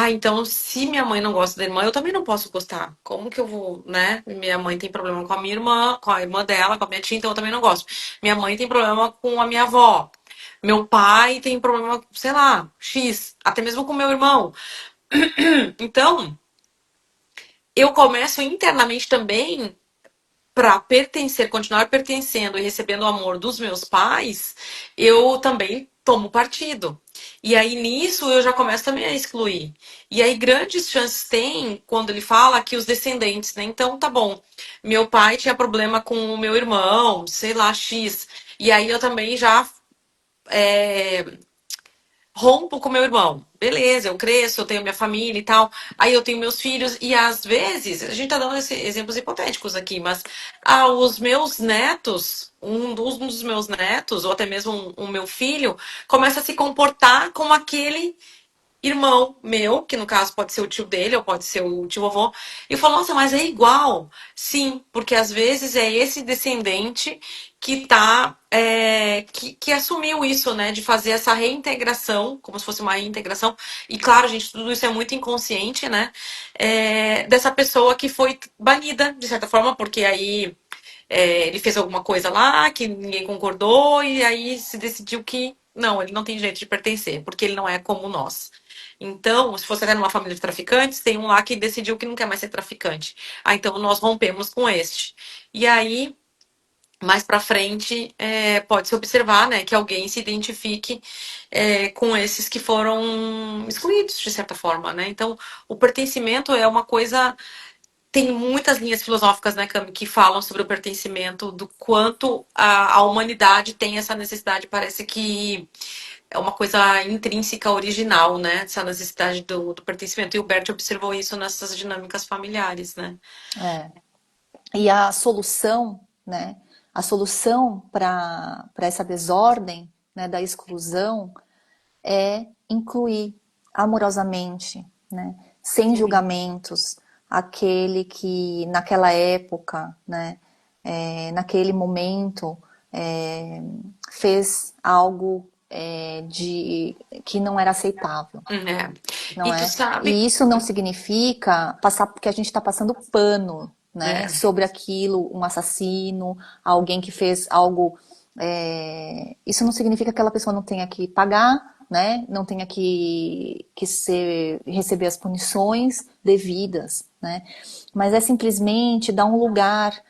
Speaker 1: Então se minha mãe não gosta da irmã, eu também não posso gostar. Como que eu vou, né? Minha mãe tem problema com a minha irmã, com a irmã dela, com a minha tia, então eu também não gosto. Minha mãe tem problema com a minha avó. Meu pai tem problema, sei lá, X, até mesmo com meu irmão. Então, eu começo internamente também para pertencer, continuar pertencendo e recebendo o amor dos meus pais, eu também tomo partido. E aí nisso eu já começo também a excluir. E aí grandes chances tem quando ele fala que os descendentes, né? Então tá bom. Meu pai tinha problema com o meu irmão, sei lá, X. E aí eu também já rompo com meu irmão. Beleza, eu cresço, eu tenho minha família e tal. Aí eu tenho meus filhos e às vezes, a gente tá dando exemplos hipotéticos aqui, mas os meus netos, um dos meus netos, ou até mesmo um meu filho, começa a se comportar como aquele irmão meu, que no caso pode ser o tio dele ou pode ser o tio vovô, e falou, nossa, mas é igual. Sim, porque às vezes é esse descendente que que assumiu isso, né, de fazer essa reintegração, como se fosse uma reintegração, e claro, gente, tudo isso é muito inconsciente, né, dessa pessoa que foi banida, de certa forma, porque aí ele fez alguma coisa lá que ninguém concordou, e aí se decidiu que não, ele não tem direito de pertencer, porque ele não é como nós. Então, se fosse até numa família de traficantes, tem um lá que decidiu que não quer mais ser traficante. Então nós rompemos com este. E aí, mais pra frente, pode-se observar, né, que alguém se identifique com esses que foram excluídos, de certa forma, né? Então, o pertencimento é uma coisa. Tem muitas linhas filosóficas, né, Cami, que falam sobre o pertencimento, do quanto a humanidade tem essa necessidade, parece que é uma coisa intrínseca, original, né? Essa necessidade do pertencimento. E o Bert observou isso nessas dinâmicas familiares, né?
Speaker 2: É. E a solução, né? A solução para essa desordem, né, da exclusão é incluir amorosamente, né, sem
Speaker 1: Sim.
Speaker 2: julgamentos, aquele que naquela época, né, naquele momento, é, fez algo de que não era aceitável,
Speaker 1: É.
Speaker 2: não
Speaker 1: E tu
Speaker 2: é?
Speaker 1: sabe.
Speaker 2: E isso não significa passar porque a gente está passando pano, né,
Speaker 1: É.
Speaker 2: sobre aquilo, um assassino, alguém que fez algo. Isso não significa que aquela pessoa não tenha que pagar, né, não tenha receber as punições devidas, né, mas é simplesmente dar um lugar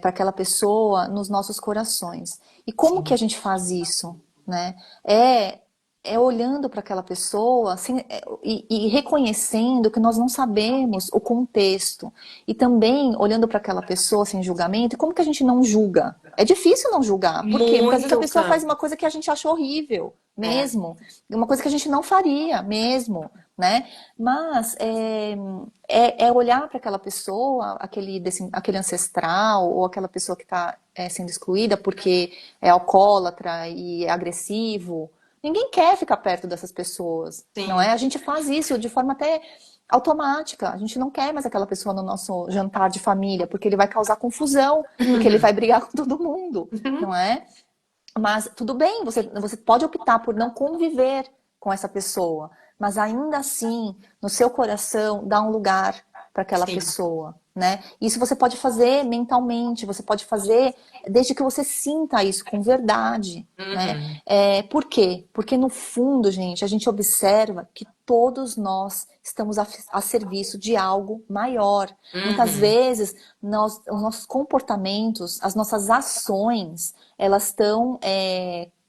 Speaker 2: para aquela pessoa nos nossos corações. E como que a
Speaker 1: Sim.
Speaker 2: gente faz isso, né? É olhando para aquela pessoa assim, e reconhecendo que nós não sabemos o contexto. E também olhando para aquela pessoa sem julgamento, e como que a gente não julga? É difícil não julgar. Por quê? Porque às vezes a
Speaker 1: Muito,
Speaker 2: pessoa faz
Speaker 1: Cami.
Speaker 2: uma coisa que a gente acha horrível,
Speaker 1: É.
Speaker 2: mesmo. Uma coisa que a gente não faria, mesmo. Né? Mas é olhar para aquela pessoa, aquele ancestral, ou aquela pessoa que está sendo excluída porque é alcoólatra e é agressivo. Ninguém quer ficar perto dessas pessoas, não é?
Speaker 1: Sim.
Speaker 2: A gente faz isso de forma até automática. A gente não quer mais aquela pessoa no nosso jantar de família, porque ele vai causar confusão, porque ele vai brigar com todo mundo, não é? Mas tudo bem, você pode optar por não conviver com essa pessoa, mas ainda assim, no seu coração, dá um lugar para aquela
Speaker 1: Sim.
Speaker 2: pessoa. né? Isso você pode fazer mentalmente, você pode fazer desde que você sinta isso com verdade, né?
Speaker 1: Uhum.
Speaker 2: Por quê? Porque no fundo, gente, a gente observa que todos nós estamos a serviço de algo maior. Muitas
Speaker 1: Uhum.
Speaker 2: vezes, os nossos comportamentos, as nossas ações, elas estão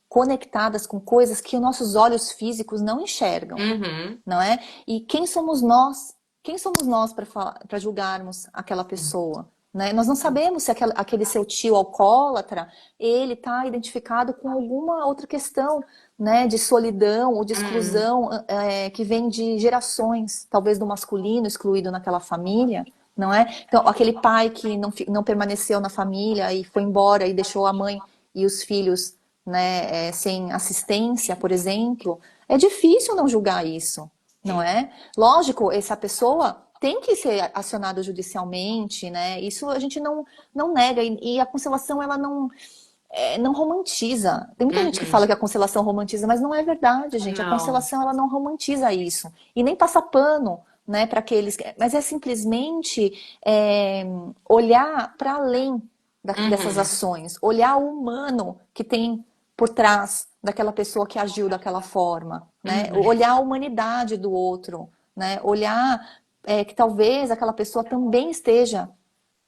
Speaker 2: conectadas com coisas que os nossos olhos físicos não enxergam,
Speaker 1: Uhum.
Speaker 2: não é? E quem somos nós? Quem somos nós para julgarmos aquela pessoa? Né? Nós não sabemos se aquele seu tio alcoólatra, ele está identificado com alguma outra questão, né, de solidão ou de
Speaker 1: Uhum.
Speaker 2: exclusão que vem de gerações, talvez do masculino excluído naquela família, não é? Então, aquele pai que não permaneceu na família e foi embora e deixou a mãe e os filhos, né, sem assistência, por exemplo, é difícil não julgar isso, não
Speaker 1: Sim.
Speaker 2: é? Lógico, essa pessoa tem que ser acionada judicialmente, né? Isso a gente não nega. E a conciliação, ela não romantiza. Tem muita gente que
Speaker 1: Uhum.
Speaker 2: fala que a conciliação romantiza, mas não é verdade, gente. A
Speaker 1: Não.
Speaker 2: conciliação, ela não romantiza isso. E nem passa pano, né, para aqueles. Mas é simplesmente olhar para além dessas
Speaker 1: Uhum.
Speaker 2: ações, olhar o humano que tem por trás daquela pessoa que agiu daquela forma, né?
Speaker 1: Uhum.
Speaker 2: Olhar a humanidade do outro, né? Olhar que talvez aquela pessoa também esteja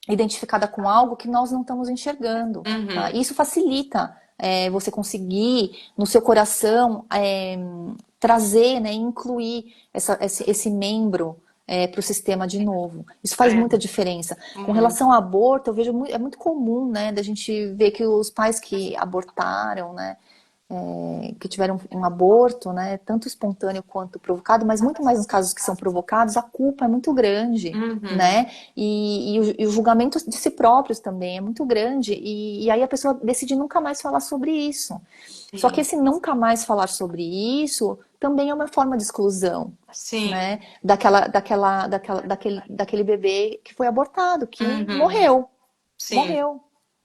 Speaker 2: identificada com algo que nós não estamos enxergando, tá?
Speaker 1: Uhum.
Speaker 2: Isso facilita você conseguir no seu coração trazer, né, incluir esse membro para o sistema de novo. Isso faz
Speaker 1: É.
Speaker 2: muita diferença. Com
Speaker 1: Uhum.
Speaker 2: relação ao aborto, eu vejo é muito comum, né, da gente ver que os pais que abortaram, né, que tiveram um aborto, né, tanto espontâneo quanto provocado, mas muito mais nos casos que são provocados, a culpa é muito grande,
Speaker 1: Uhum.
Speaker 2: né? E o julgamento de si próprios também é muito grande. E aí a pessoa decide nunca mais falar sobre isso. Só que
Speaker 1: Sim.
Speaker 2: esse nunca mais falar sobre isso também é uma forma de exclusão,
Speaker 1: Sim.
Speaker 2: né? Daquele bebê que foi abortado, que
Speaker 1: Uhum.
Speaker 2: morreu,
Speaker 1: Sim.
Speaker 2: morreu,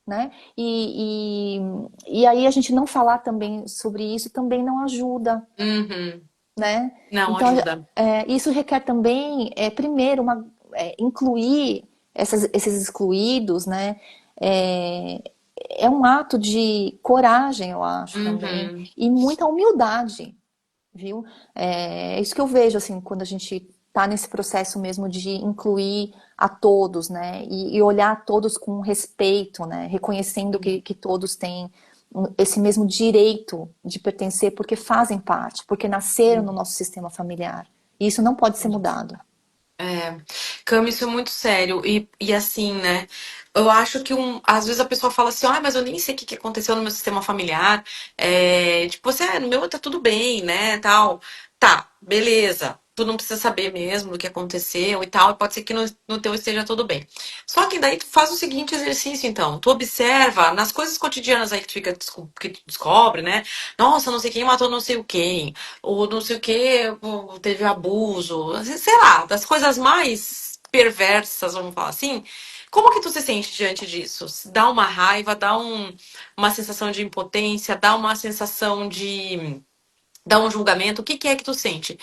Speaker 2: né? E aí a gente não falar também sobre isso também não ajuda,
Speaker 1: Uhum.
Speaker 2: né?
Speaker 1: Não
Speaker 2: Então,
Speaker 1: ajuda.
Speaker 2: isso requer também, primeiro, incluir esses excluídos, né? É, é um ato de coragem, eu acho, também,
Speaker 1: Uhum.
Speaker 2: e muita humildade, viu? É isso que eu vejo, assim, quando a gente está nesse processo mesmo de incluir a todos, né? E olhar todos com respeito, né? Reconhecendo que todos têm esse mesmo direito de pertencer porque fazem parte, porque nasceram no nosso sistema familiar. E isso não pode ser mudado.
Speaker 1: É, Cami, isso é muito sério. E assim, né? Eu acho que às vezes a pessoa fala assim, ah, mas eu nem sei o que que aconteceu no meu sistema familiar. Tipo, assim, no meu tá tudo bem, né? Tal. Tá, beleza. Tu não precisa saber mesmo do que aconteceu e tal. E pode ser que no teu esteja tudo bem. Só que daí tu faz o seguinte exercício, então. Tu observa nas coisas cotidianas aí que que tu descobre, né? Nossa, não sei quem matou não sei o quem ou não sei o que, teve abuso, sei lá, das coisas mais perversas, vamos falar assim. Como que tu se sente diante disso? Dá uma raiva, uma sensação de impotência, dá uma sensação de dá um julgamento, o que que é que tu sente?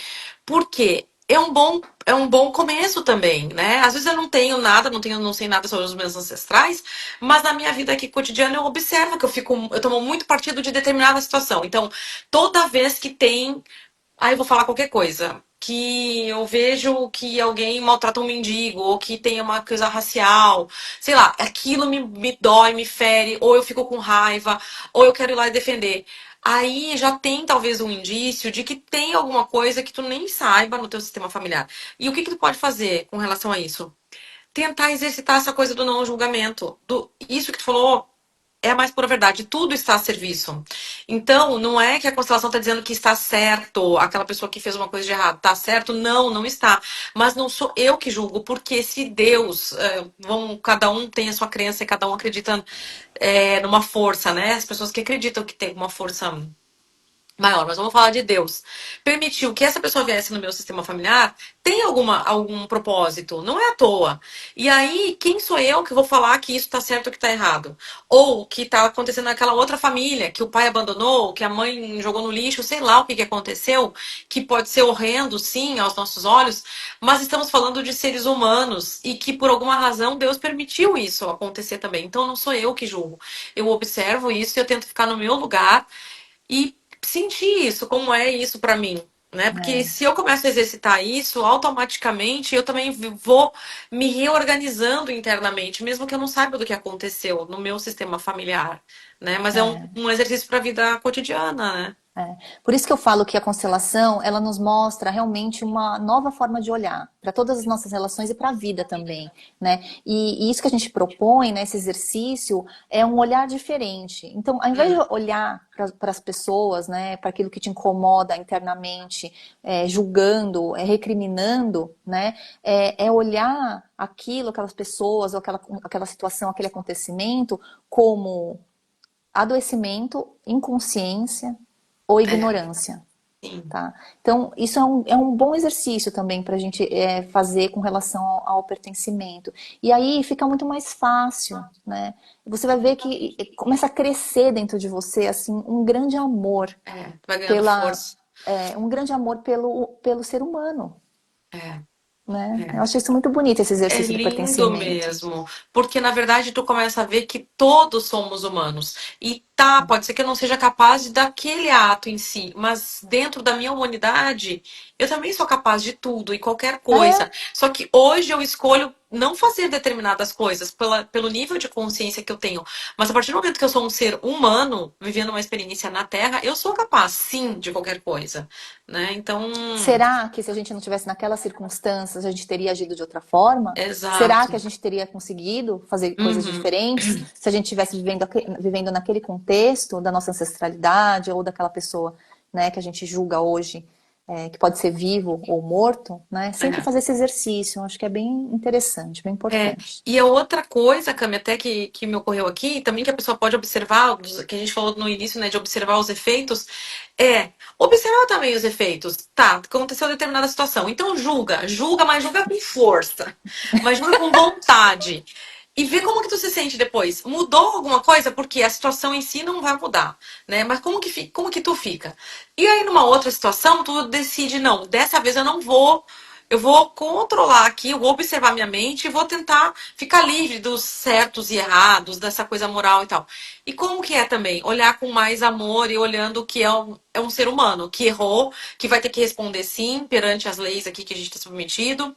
Speaker 1: Porque é um bom começo também, né? Às vezes eu não tenho nada, não sei nada sobre os meus ancestrais, mas na minha vida aqui cotidiana eu observo que eu tomo muito partido de determinada situação. Então, toda vez que tem eu vou falar qualquer coisa. Que eu vejo que alguém maltrata um mendigo, ou que tem uma coisa racial, sei lá, aquilo me dói, me fere, ou eu fico com raiva, ou eu quero ir lá e defender. Aí já tem talvez um indício de que tem alguma coisa que tu nem saiba no teu sistema familiar. E o que que tu pode fazer com relação a isso? Tentar exercitar essa coisa do não julgamento. Isso que tu falou é a mais pura verdade. Tudo está a serviço. Então, não é que a constelação está dizendo que está certo, aquela pessoa que fez uma coisa de errado. Está certo? Não, não está. Mas não sou eu que julgo, porque se Deus, cada um tem a sua crença e cada um acredita numa força, né? As pessoas que acreditam que tem uma força maior, mas vamos falar de Deus, permitiu que essa pessoa viesse no meu sistema familiar, tem algum propósito, não é à toa. E aí, quem sou eu que vou falar que isso tá certo ou que tá errado? Ou que tá acontecendo naquela outra família, que o pai abandonou, que a mãe jogou no lixo, sei lá o que que aconteceu, que pode ser horrendo, sim, aos nossos olhos, mas estamos falando de seres humanos e que por alguma razão Deus permitiu isso acontecer também. Então não sou eu que julgo. Eu observo isso e eu tento ficar no meu lugar e sentir isso, como é isso pra mim, né? Porque
Speaker 2: É.
Speaker 1: se eu começo a exercitar isso, automaticamente eu também vou me reorganizando internamente, mesmo que eu não saiba do que aconteceu no meu sistema familiar, né? Mas é
Speaker 2: É.
Speaker 1: um exercício pra vida cotidiana, né?
Speaker 2: É. Por isso que eu falo que a constelação, ela nos mostra realmente uma nova forma de olhar para todas as nossas relações e para a vida também, né? E isso que a gente propõe nesse exercício é um olhar diferente. Então, ao invés de
Speaker 1: Hum,
Speaker 2: olhar para as pessoas, né, para aquilo que te incomoda internamente, julgando, recriminando, né, é olhar aquilo, aquelas pessoas, ou aquela situação, aquele acontecimento como adoecimento, inconsciência ou
Speaker 1: é,
Speaker 2: ignorância,
Speaker 1: sim.
Speaker 2: tá? Então, isso é um bom exercício também para a gente fazer com relação ao pertencimento. E aí fica muito mais fácil, né? Você vai ver que começa a crescer dentro de você, assim, um grande amor
Speaker 1: É, vai ganhando
Speaker 2: pela...
Speaker 1: força.
Speaker 2: um grande amor pelo ser humano,
Speaker 1: É,
Speaker 2: né? Eu
Speaker 1: é.
Speaker 2: achei isso muito bonito, esse
Speaker 1: É
Speaker 2: exercício do
Speaker 1: lindo
Speaker 2: pertencimento.
Speaker 1: mesmo, porque na verdade tu começa a ver que todos somos humanos. E tá, pode ser que eu não seja capaz de daquele ato em si, mas dentro da minha humanidade, eu também sou capaz de tudo e qualquer coisa.
Speaker 2: É,
Speaker 1: Só que hoje eu escolho não fazer determinadas coisas pelo nível de consciência que eu tenho. Mas a partir do momento que eu sou um ser humano, vivendo uma experiência na Terra, eu sou capaz, sim, de qualquer coisa, né? Então,
Speaker 2: será que se a gente não tivesse naquelas circunstâncias, a gente teria agido de outra forma? Será
Speaker 1: exato.
Speaker 2: que a gente teria conseguido fazer coisas
Speaker 1: Uhum.
Speaker 2: diferentes se a gente estivesse vivendo naquele contexto da nossa ancestralidade ou daquela pessoa, né, que a gente julga hoje, que pode ser vivo ou morto, né? Sempre
Speaker 1: É.
Speaker 2: fazer esse exercício, eu acho que é bem interessante, bem
Speaker 1: É,
Speaker 2: importante.
Speaker 1: e a outra coisa, Cami, até que me ocorreu aqui, também que a pessoa pode observar, que a gente falou no início, né, de observar os efeitos, observar também os efeitos. Tá, aconteceu determinada situação. Então julga, mas julga com força, mas julga com vontade. E vê como que tu se sente depois. Mudou alguma coisa? Porque a situação em si não vai mudar, né? Mas como que tu fica? E aí, numa outra situação, tu decide, não, dessa vez eu vou controlar aqui, eu vou observar minha mente e vou tentar ficar livre dos certos e errados, dessa coisa moral e tal. E como que é também? Olhar com mais amor e olhando que é um ser humano, que errou, que vai ter que responder sim perante as leis aqui que a gente está submetido.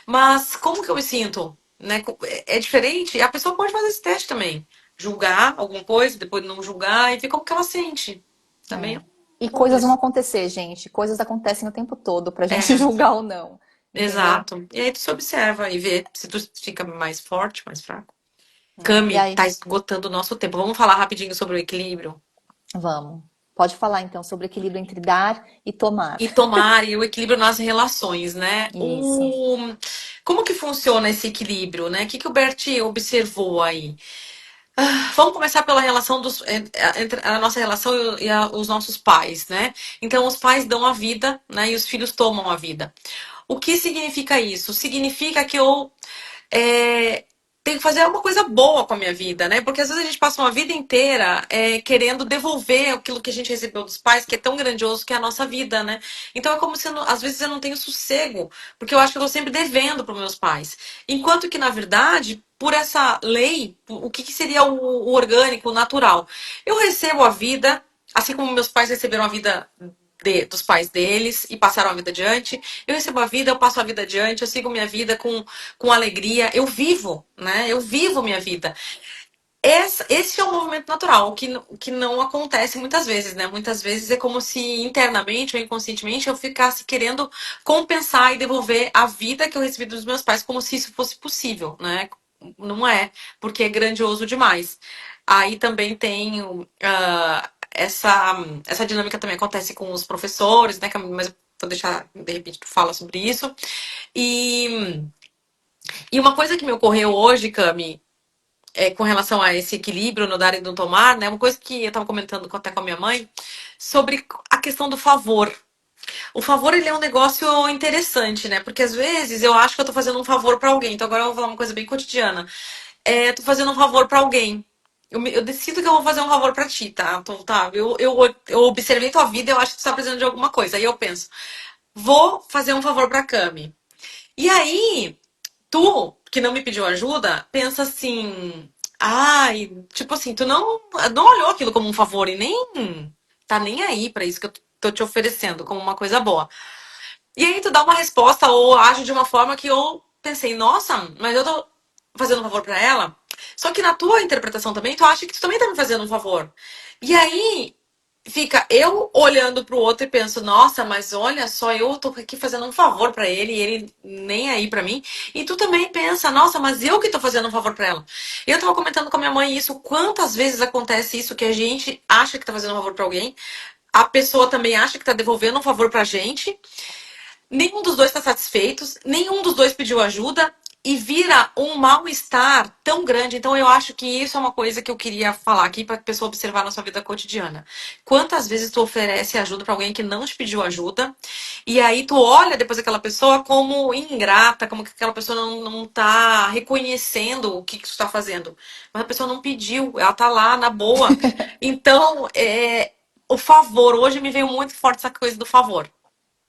Speaker 1: Mas como que eu me sinto? Né? É diferente? A pessoa pode fazer esse teste também. Julgar alguma coisa, depois não julgar e ver como que ela sente. Também é
Speaker 2: É. E
Speaker 1: um
Speaker 2: coisas vão
Speaker 1: exercício.
Speaker 2: acontecer, gente. Coisas acontecem o tempo todo pra gente
Speaker 1: É,
Speaker 2: julgar ou não, entendeu?
Speaker 1: exato. E aí tu se observa e vê se tu fica mais forte, mais fraco.
Speaker 2: E
Speaker 1: Cami, tá
Speaker 2: aí,
Speaker 1: esgotando o nosso tempo. Vamos falar rapidinho sobre o equilíbrio.
Speaker 2: vamos. Pode falar então sobre o equilíbrio entre dar e tomar.
Speaker 1: E tomar e o equilíbrio nas relações, né?
Speaker 2: Isso.
Speaker 1: Como que funciona esse equilíbrio, né? O que o Bert observou aí? Vamos começar pela relação entre a nossa relação e os nossos pais, né? Então, os pais dão a vida, né? E os filhos tomam a vida. O que significa isso? Significa que eu é, tenho que fazer uma coisa boa com a minha vida, né? Porque às vezes a gente passa uma vida inteira querendo devolver aquilo que a gente recebeu dos pais, que é tão grandioso que é a nossa vida, né? Então é como se às vezes eu não tenho sossego, porque eu acho que eu tô sempre devendo para meus pais. Enquanto que, na verdade, por essa lei, o que seria o orgânico, o natural? Eu recebo a vida, assim como meus pais receberam a vida dos pais deles e passaram a vida adiante. Eu recebo a vida, eu passo a vida adiante, eu sigo minha vida com alegria, eu vivo, né? Eu vivo minha vida. Esse é um movimento natural, que não acontece muitas vezes, né? Muitas vezes é como se internamente ou inconscientemente eu ficasse querendo compensar e devolver a vida que eu recebi dos meus pais como se isso fosse possível, né? Não é, porque é grandioso demais. Aí também tem essa dinâmica também acontece com os professores, né? Mas eu vou deixar, de repente, tu fala sobre isso. E, e uma coisa que me ocorreu hoje, Cami, com relação a esse equilíbrio no dar e no tomar, né? Uma coisa que eu estava comentando até com a minha mãe sobre a questão do favor. O favor, ele é um negócio interessante, né? Porque às vezes eu acho que eu tô fazendo um favor pra alguém. Então agora eu vou falar uma coisa bem cotidiana. Tô fazendo um favor pra alguém. Eu decido que eu vou fazer um favor pra ti, tá? Eu observei tua vida e eu acho que tu tá precisando de alguma coisa. Aí eu penso, vou fazer um favor pra Cami. E aí, tu, que não me pediu ajuda, pensa assim, ai, tipo assim, tu não olhou aquilo como um favor e nem tá nem aí pra isso que eu tô te oferecendo como uma coisa boa. E aí tu dá uma resposta ou age de uma forma que eu pensei, nossa, mas eu tô fazendo um favor pra ela. Só que na tua interpretação também, tu acha que tu também tá me fazendo um favor. E aí fica eu olhando pro outro e penso, nossa, mas olha só, eu tô aqui fazendo um favor pra ele e ele nem aí pra mim. E tu também pensa, nossa, mas eu que tô fazendo um favor pra ela. Eu tava comentando com a minha mãe isso, quantas vezes acontece isso que a gente acha que tá fazendo um favor pra alguém, a pessoa também acha que tá devolvendo um favor pra gente. Nenhum dos dois está satisfeito, nenhum dos dois pediu ajuda e vira um mal-estar tão grande. Então, eu acho que isso é uma coisa que eu queria falar aqui para a pessoa observar na sua vida cotidiana. Quantas vezes tu oferece ajuda para alguém que não te pediu ajuda e aí tu olha depois aquela pessoa como ingrata, como que aquela pessoa não tá reconhecendo o que tu está fazendo. Mas a pessoa não pediu, ela tá lá na boa. Então, o favor, hoje me veio muito forte essa coisa do favor.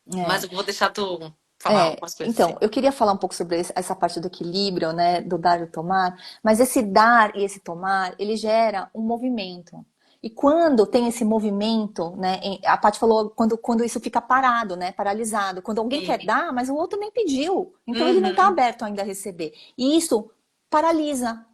Speaker 1: Mas
Speaker 2: É.
Speaker 1: eu vou deixar tu falar algumas coisas
Speaker 2: Então,
Speaker 1: assim.
Speaker 2: eu queria falar um pouco sobre essa parte do equilíbrio, né, do dar e do tomar, mas esse dar e esse tomar, ele gera um movimento. E quando tem esse movimento, né, a Paty falou quando isso fica parado, né, paralisado, quando alguém quer
Speaker 1: Sim.
Speaker 2: dar, mas o outro nem pediu, então ele não está
Speaker 1: Uhum,
Speaker 2: aberto ainda a receber. E isso paralisa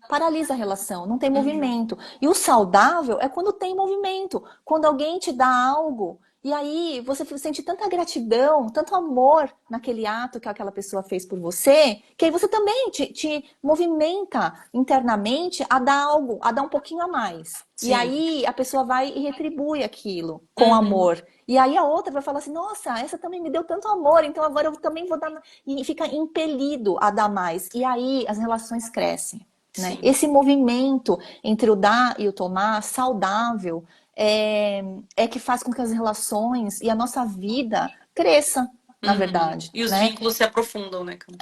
Speaker 2: a relação, não tem
Speaker 1: uhum.
Speaker 2: movimento. E o saudável é quando tem movimento, quando alguém te dá algo e aí você sente tanta gratidão, tanto amor naquele ato que aquela pessoa fez por você, que aí você também te movimenta internamente a dar algo, a dar um pouquinho a mais. E
Speaker 1: Sim.
Speaker 2: aí a pessoa vai e retribui aquilo com
Speaker 1: Uhum.
Speaker 2: amor. E aí a outra vai falar assim: nossa, essa também me deu tanto amor, então agora eu também vou dar. E fica impelido a dar mais. E aí as relações crescem. Né?
Speaker 1: Sim.
Speaker 2: Esse movimento entre o dar e o tomar, saudável, é que faz com que as relações e a nossa vida cresça, na
Speaker 1: Uhum.
Speaker 2: verdade,
Speaker 1: E os
Speaker 2: né?
Speaker 1: vínculos se aprofundam, né, Cam?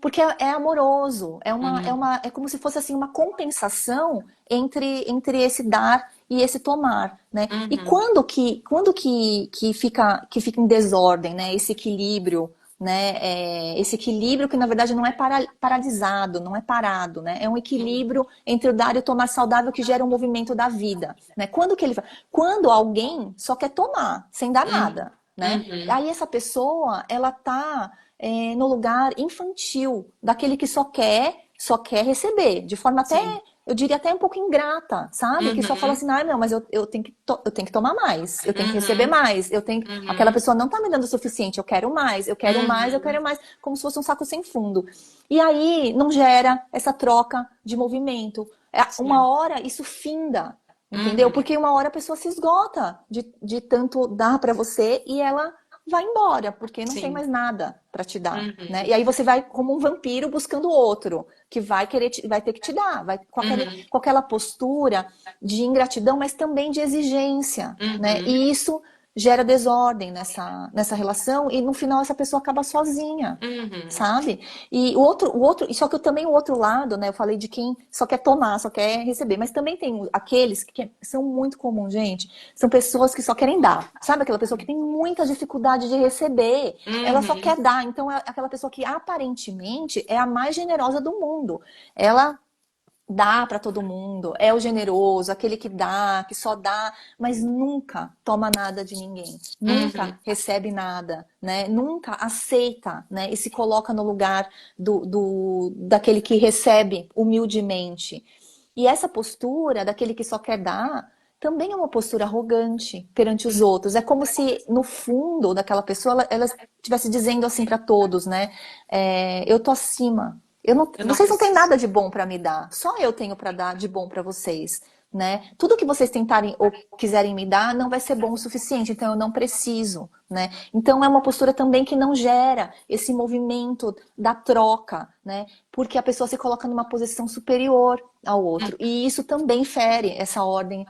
Speaker 2: Porque é amoroso,
Speaker 1: Uhum.
Speaker 2: é como se fosse assim uma compensação entre esse dar e esse tomar, né? E
Speaker 1: Uhum.
Speaker 2: que fica em desordem, né? Esse equilíbrio, né? Esse equilíbrio que na verdade não é paralisado, não é parado, né? É um
Speaker 1: Sim.
Speaker 2: equilíbrio entre o dar e o tomar saudável que gera um movimento da vida, né? Quando alguém só quer tomar sem dar
Speaker 1: Uhum.
Speaker 2: nada, né?
Speaker 1: Uhum.
Speaker 2: Aí essa pessoa, ela tá no lugar infantil, daquele que só quer receber, de forma até,
Speaker 1: Sim.
Speaker 2: eu diria até um pouco ingrata, sabe? Que só fala
Speaker 1: Uhum.
Speaker 2: assim, ah, não, mas eu tenho que tomar mais, eu tenho que receber
Speaker 1: Uhum.
Speaker 2: mais, aquela
Speaker 1: Uhum.
Speaker 2: pessoa não tá me dando o suficiente, eu quero mais, eu quero mais, eu
Speaker 1: Uhum.
Speaker 2: quero mais, como se fosse um saco sem fundo. E aí não gera essa troca de movimento. Uma
Speaker 1: Sim.
Speaker 2: hora isso finda, entendeu?
Speaker 1: Uhum.
Speaker 2: Porque uma hora a pessoa se esgota de tanto dar para você e ela vai embora, porque não tem
Speaker 1: Sim.
Speaker 2: mais nada para te dar, né?
Speaker 1: Uhum.
Speaker 2: E aí você vai como um vampiro buscando outro, que vai ter que te dar, vai
Speaker 1: Uhum.
Speaker 2: com aquela postura de ingratidão, mas também de exigência, né?
Speaker 1: Uhum.
Speaker 2: E isso gera desordem nessa relação e no final essa pessoa acaba sozinha,
Speaker 1: Uhum.
Speaker 2: sabe? E só que também o outro lado, né? Eu falei de quem só quer tomar, só quer receber, mas também tem aqueles que são muito comuns, gente. São pessoas que só querem dar, sabe? Aquela pessoa que tem muita dificuldade de receber, ela só
Speaker 1: Uhum.
Speaker 2: quer dar. Então é aquela pessoa que aparentemente é a mais generosa do mundo. Ela dá para todo mundo, é o generoso, aquele que dá, que só dá, mas nunca toma nada de ninguém, nunca
Speaker 1: Uhum.
Speaker 2: recebe nada, né? Nunca aceita, né? E se coloca no lugar daquele que recebe humildemente. E essa postura daquele que só quer dar também é uma postura arrogante perante os outros. É como se no fundo daquela pessoa ela estivesse dizendo assim para todos, né? Eu tô acima,
Speaker 1: Eu não
Speaker 2: vocês não têm
Speaker 1: preciso.
Speaker 2: nada de bom para me dar, só eu tenho para dar de bom para vocês, né? Tudo que vocês tentarem ou quiserem me dar não vai ser bom o suficiente, então eu não preciso, né? Então é uma postura também que não gera esse movimento da troca, né? Porque a pessoa se coloca numa posição superior ao outro. E isso também fere essa ordem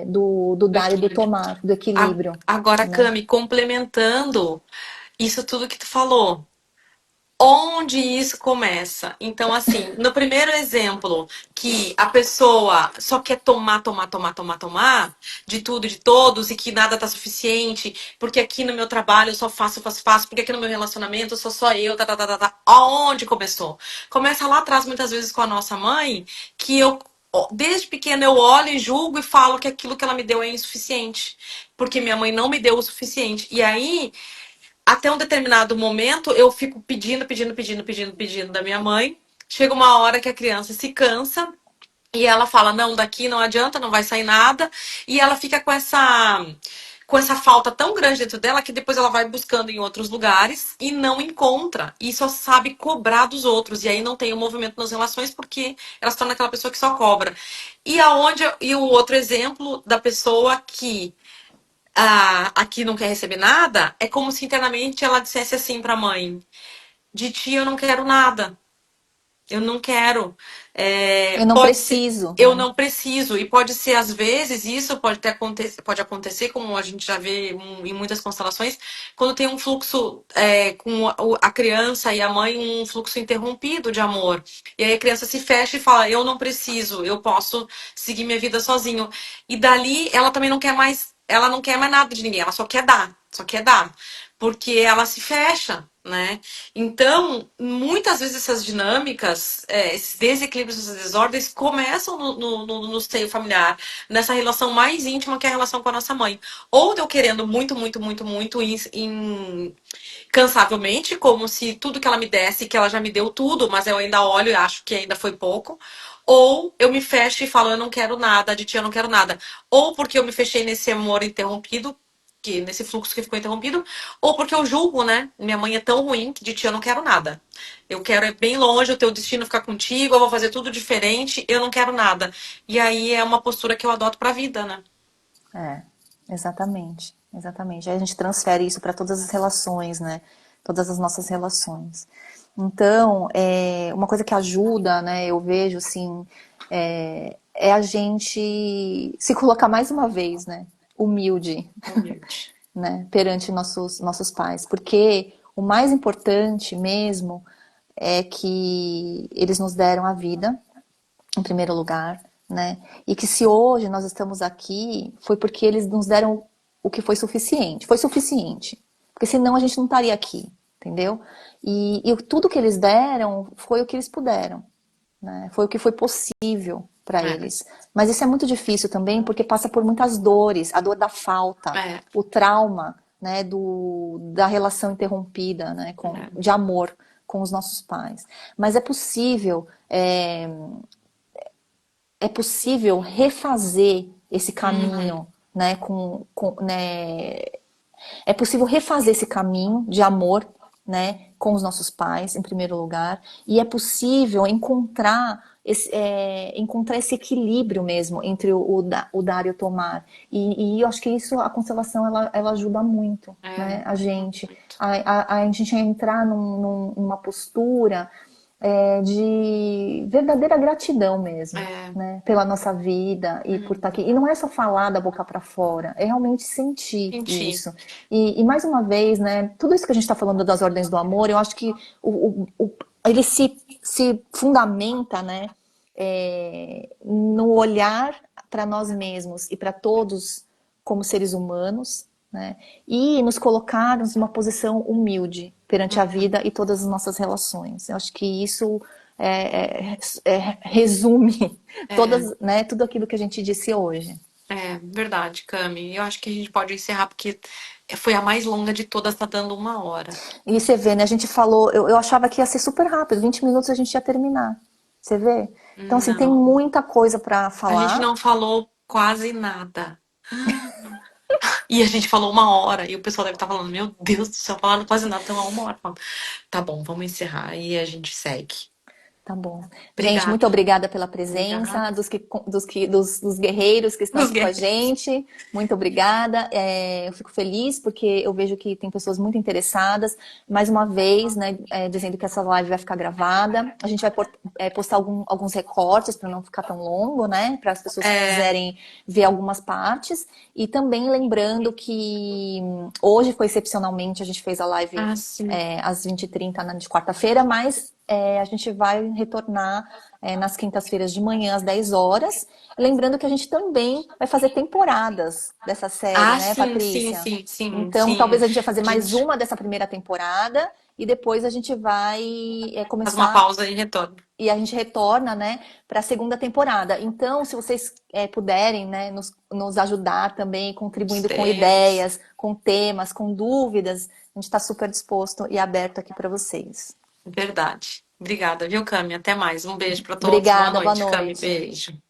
Speaker 2: do
Speaker 1: Do
Speaker 2: dar e do
Speaker 1: equilíbrio.
Speaker 2: tomar, do equilíbrio,
Speaker 1: Agora,
Speaker 2: né?
Speaker 1: Cami, complementando isso tudo que tu falou. Onde isso começa? Então, assim, no primeiro exemplo, que a pessoa só quer tomar, tomar, tomar, tomar, tomar, de tudo e de todos, e que nada tá suficiente, porque aqui no meu trabalho eu só faço, faço, faço, porque aqui no meu relacionamento eu sou só eu, tá, tá, tá, tá, tá. Aonde começou? Começa lá atrás, muitas vezes, com a nossa mãe, que eu, desde pequena, eu olho e julgo e falo que aquilo que ela me deu é insuficiente, porque minha mãe não me deu o suficiente. E aí até um determinado momento, eu fico pedindo, pedindo, pedindo, pedindo, pedindo da minha mãe. Chega uma hora que a criança se cansa e ela fala: não, daqui não adianta, não vai sair nada. E ela fica com essa falta tão grande dentro dela que depois ela vai buscando em outros lugares e não encontra. E só sabe cobrar dos outros. E aí não tem o movimento nas relações porque ela se torna aquela pessoa que só cobra. E o outro exemplo da pessoa que aqui não quer receber nada, é como se internamente ela dissesse assim pra mãe: de ti eu não quero nada. Eu não quero.
Speaker 2: Eu não
Speaker 1: Pode ser.
Speaker 2: preciso,
Speaker 1: Eu
Speaker 2: né?
Speaker 1: não preciso. E pode ser, às vezes, isso pode acontecer, como a gente já vê em muitas constelações, quando tem um fluxo com a criança e a mãe, um fluxo interrompido de amor. E aí a criança se fecha e fala: eu não preciso, eu posso seguir minha vida sozinho. E dali ela também não quer mais, ela não quer mais nada de ninguém, ela só quer dar, só quer dar. Porque ela se fecha, né? Então, muitas vezes essas dinâmicas, esses desequilíbrios, essas desordens, começam no seio familiar, nessa relação mais íntima que é a relação com a nossa mãe. Ou de eu querendo muito, muito, muito, muito, incansavelmente, como se tudo que ela me desse, que ela já me deu tudo, mas eu ainda olho e acho que ainda foi pouco. Ou eu me fecho e falo: eu não quero nada, de ti eu não quero nada. Ou porque eu me fechei nesse amor interrompido, nesse fluxo que ficou interrompido, ou porque eu julgo, né? Minha mãe é tão ruim que de ti eu não quero nada. Eu quero ir bem longe, o teu destino ficar contigo, eu vou fazer tudo diferente, eu não quero nada. E aí é uma postura que eu adoto pra vida, né?
Speaker 2: É, exatamente, exatamente. Aí a gente transfere isso para todas as relações, né? Todas as nossas relações. Então, uma coisa que ajuda, né? Eu vejo assim, é a gente se colocar mais uma vez, né? Humilde,
Speaker 1: Humilde.
Speaker 2: né? Perante nossos pais, porque o mais importante mesmo é que eles nos deram a vida, em primeiro lugar, né? E que se hoje nós estamos aqui, foi porque eles nos deram o que foi suficiente. Foi suficiente. Porque senão a gente não estaria aqui, entendeu? E tudo que eles deram foi o que eles puderam, né? Foi o que foi possível para
Speaker 1: É,
Speaker 2: eles. Mas isso é muito difícil também, porque passa por muitas dores, a dor da falta,
Speaker 1: é,
Speaker 2: o trauma, né, da relação interrompida, né, de amor com os nossos pais. Mas é possível refazer esse
Speaker 1: uhum,
Speaker 2: caminho, né, né, é possível refazer esse caminho de amor, né, com os nossos pais, em primeiro lugar, e é possível encontrar esse equilíbrio mesmo entre o dar e o tomar. E eu acho que isso, a constelação, ela ajuda muito, né, a gente.
Speaker 1: muito.
Speaker 2: A gente entrar numa postura de verdadeira gratidão mesmo,
Speaker 1: É,
Speaker 2: né, pela nossa vida e por estar
Speaker 1: uhum.
Speaker 2: aqui. E não é só falar da boca para fora, é realmente sentir
Speaker 1: Senti.
Speaker 2: isso. E mais uma vez, né, tudo isso que a gente está falando das ordens do amor, eu acho que ele se fundamenta, né, no olhar para nós mesmos e para todos como seres humanos, né, e nos colocarmos numa posição humilde perante a vida e todas as nossas relações. Eu acho que isso resume
Speaker 1: É,
Speaker 2: né, tudo aquilo que a gente disse hoje.
Speaker 1: verdade, Cami. Eu acho que a gente pode encerrar porque foi a mais longa de todas, tá dando 1 hora.
Speaker 2: E você vê, né? A gente falou, eu achava que ia ser super rápido, 20 minutos a gente ia terminar. Você vê? Então, assim, tem
Speaker 1: Não.
Speaker 2: muita coisa para
Speaker 1: A gente
Speaker 2: falar.
Speaker 1: não falou quase nada. E a gente falou 1 hora. E o pessoal deve estar falando: meu Deus do céu, falaram quase nada, estão há 1 hora falando. Tá bom, vamos encerrar e a gente segue.
Speaker 2: Tá bom. Gente, muito
Speaker 1: Obrigada.
Speaker 2: obrigada pela
Speaker 1: Obrigada.
Speaker 2: presença, dos guerreiros que estão
Speaker 1: Nos
Speaker 2: aqui com a
Speaker 1: gays.
Speaker 2: gente. Muito obrigada. Eu fico feliz porque eu vejo que tem pessoas muito interessadas. Mais uma vez, né, dizendo que essa live vai ficar gravada. A gente vai postar alguns recortes para não ficar tão longo, né? Para as pessoas que
Speaker 1: É,
Speaker 2: quiserem ver algumas partes. E também lembrando que hoje foi excepcionalmente, a gente fez a live
Speaker 1: sim.
Speaker 2: às 20h30 de quarta-feira, mas a gente vai retornar nas quintas-feiras de manhã, às 10 horas. Lembrando que a gente também vai fazer temporadas dessa série, né,
Speaker 1: Sim, sim,
Speaker 2: Patrícia?
Speaker 1: sim, sim,
Speaker 2: Então,
Speaker 1: sim.
Speaker 2: talvez a gente vai fazer
Speaker 1: A
Speaker 2: mais
Speaker 1: gente
Speaker 2: uma dessa primeira temporada e depois a gente vai
Speaker 1: faz uma
Speaker 2: começar
Speaker 1: pausa e retorna.
Speaker 2: e a gente retorna, né, para a segunda temporada. Então, se vocês puderem, né, nos ajudar também,
Speaker 1: Os
Speaker 2: contribuindo com
Speaker 1: temas.
Speaker 2: ideias, com temas, com dúvidas, a gente está super disposto e aberto aqui para vocês.
Speaker 1: Verdade. Obrigada, viu, Cami? Até mais. Um beijo para todos. Boa
Speaker 2: Obrigada, boa
Speaker 1: noite, Cami.
Speaker 2: noite.
Speaker 1: Beijo.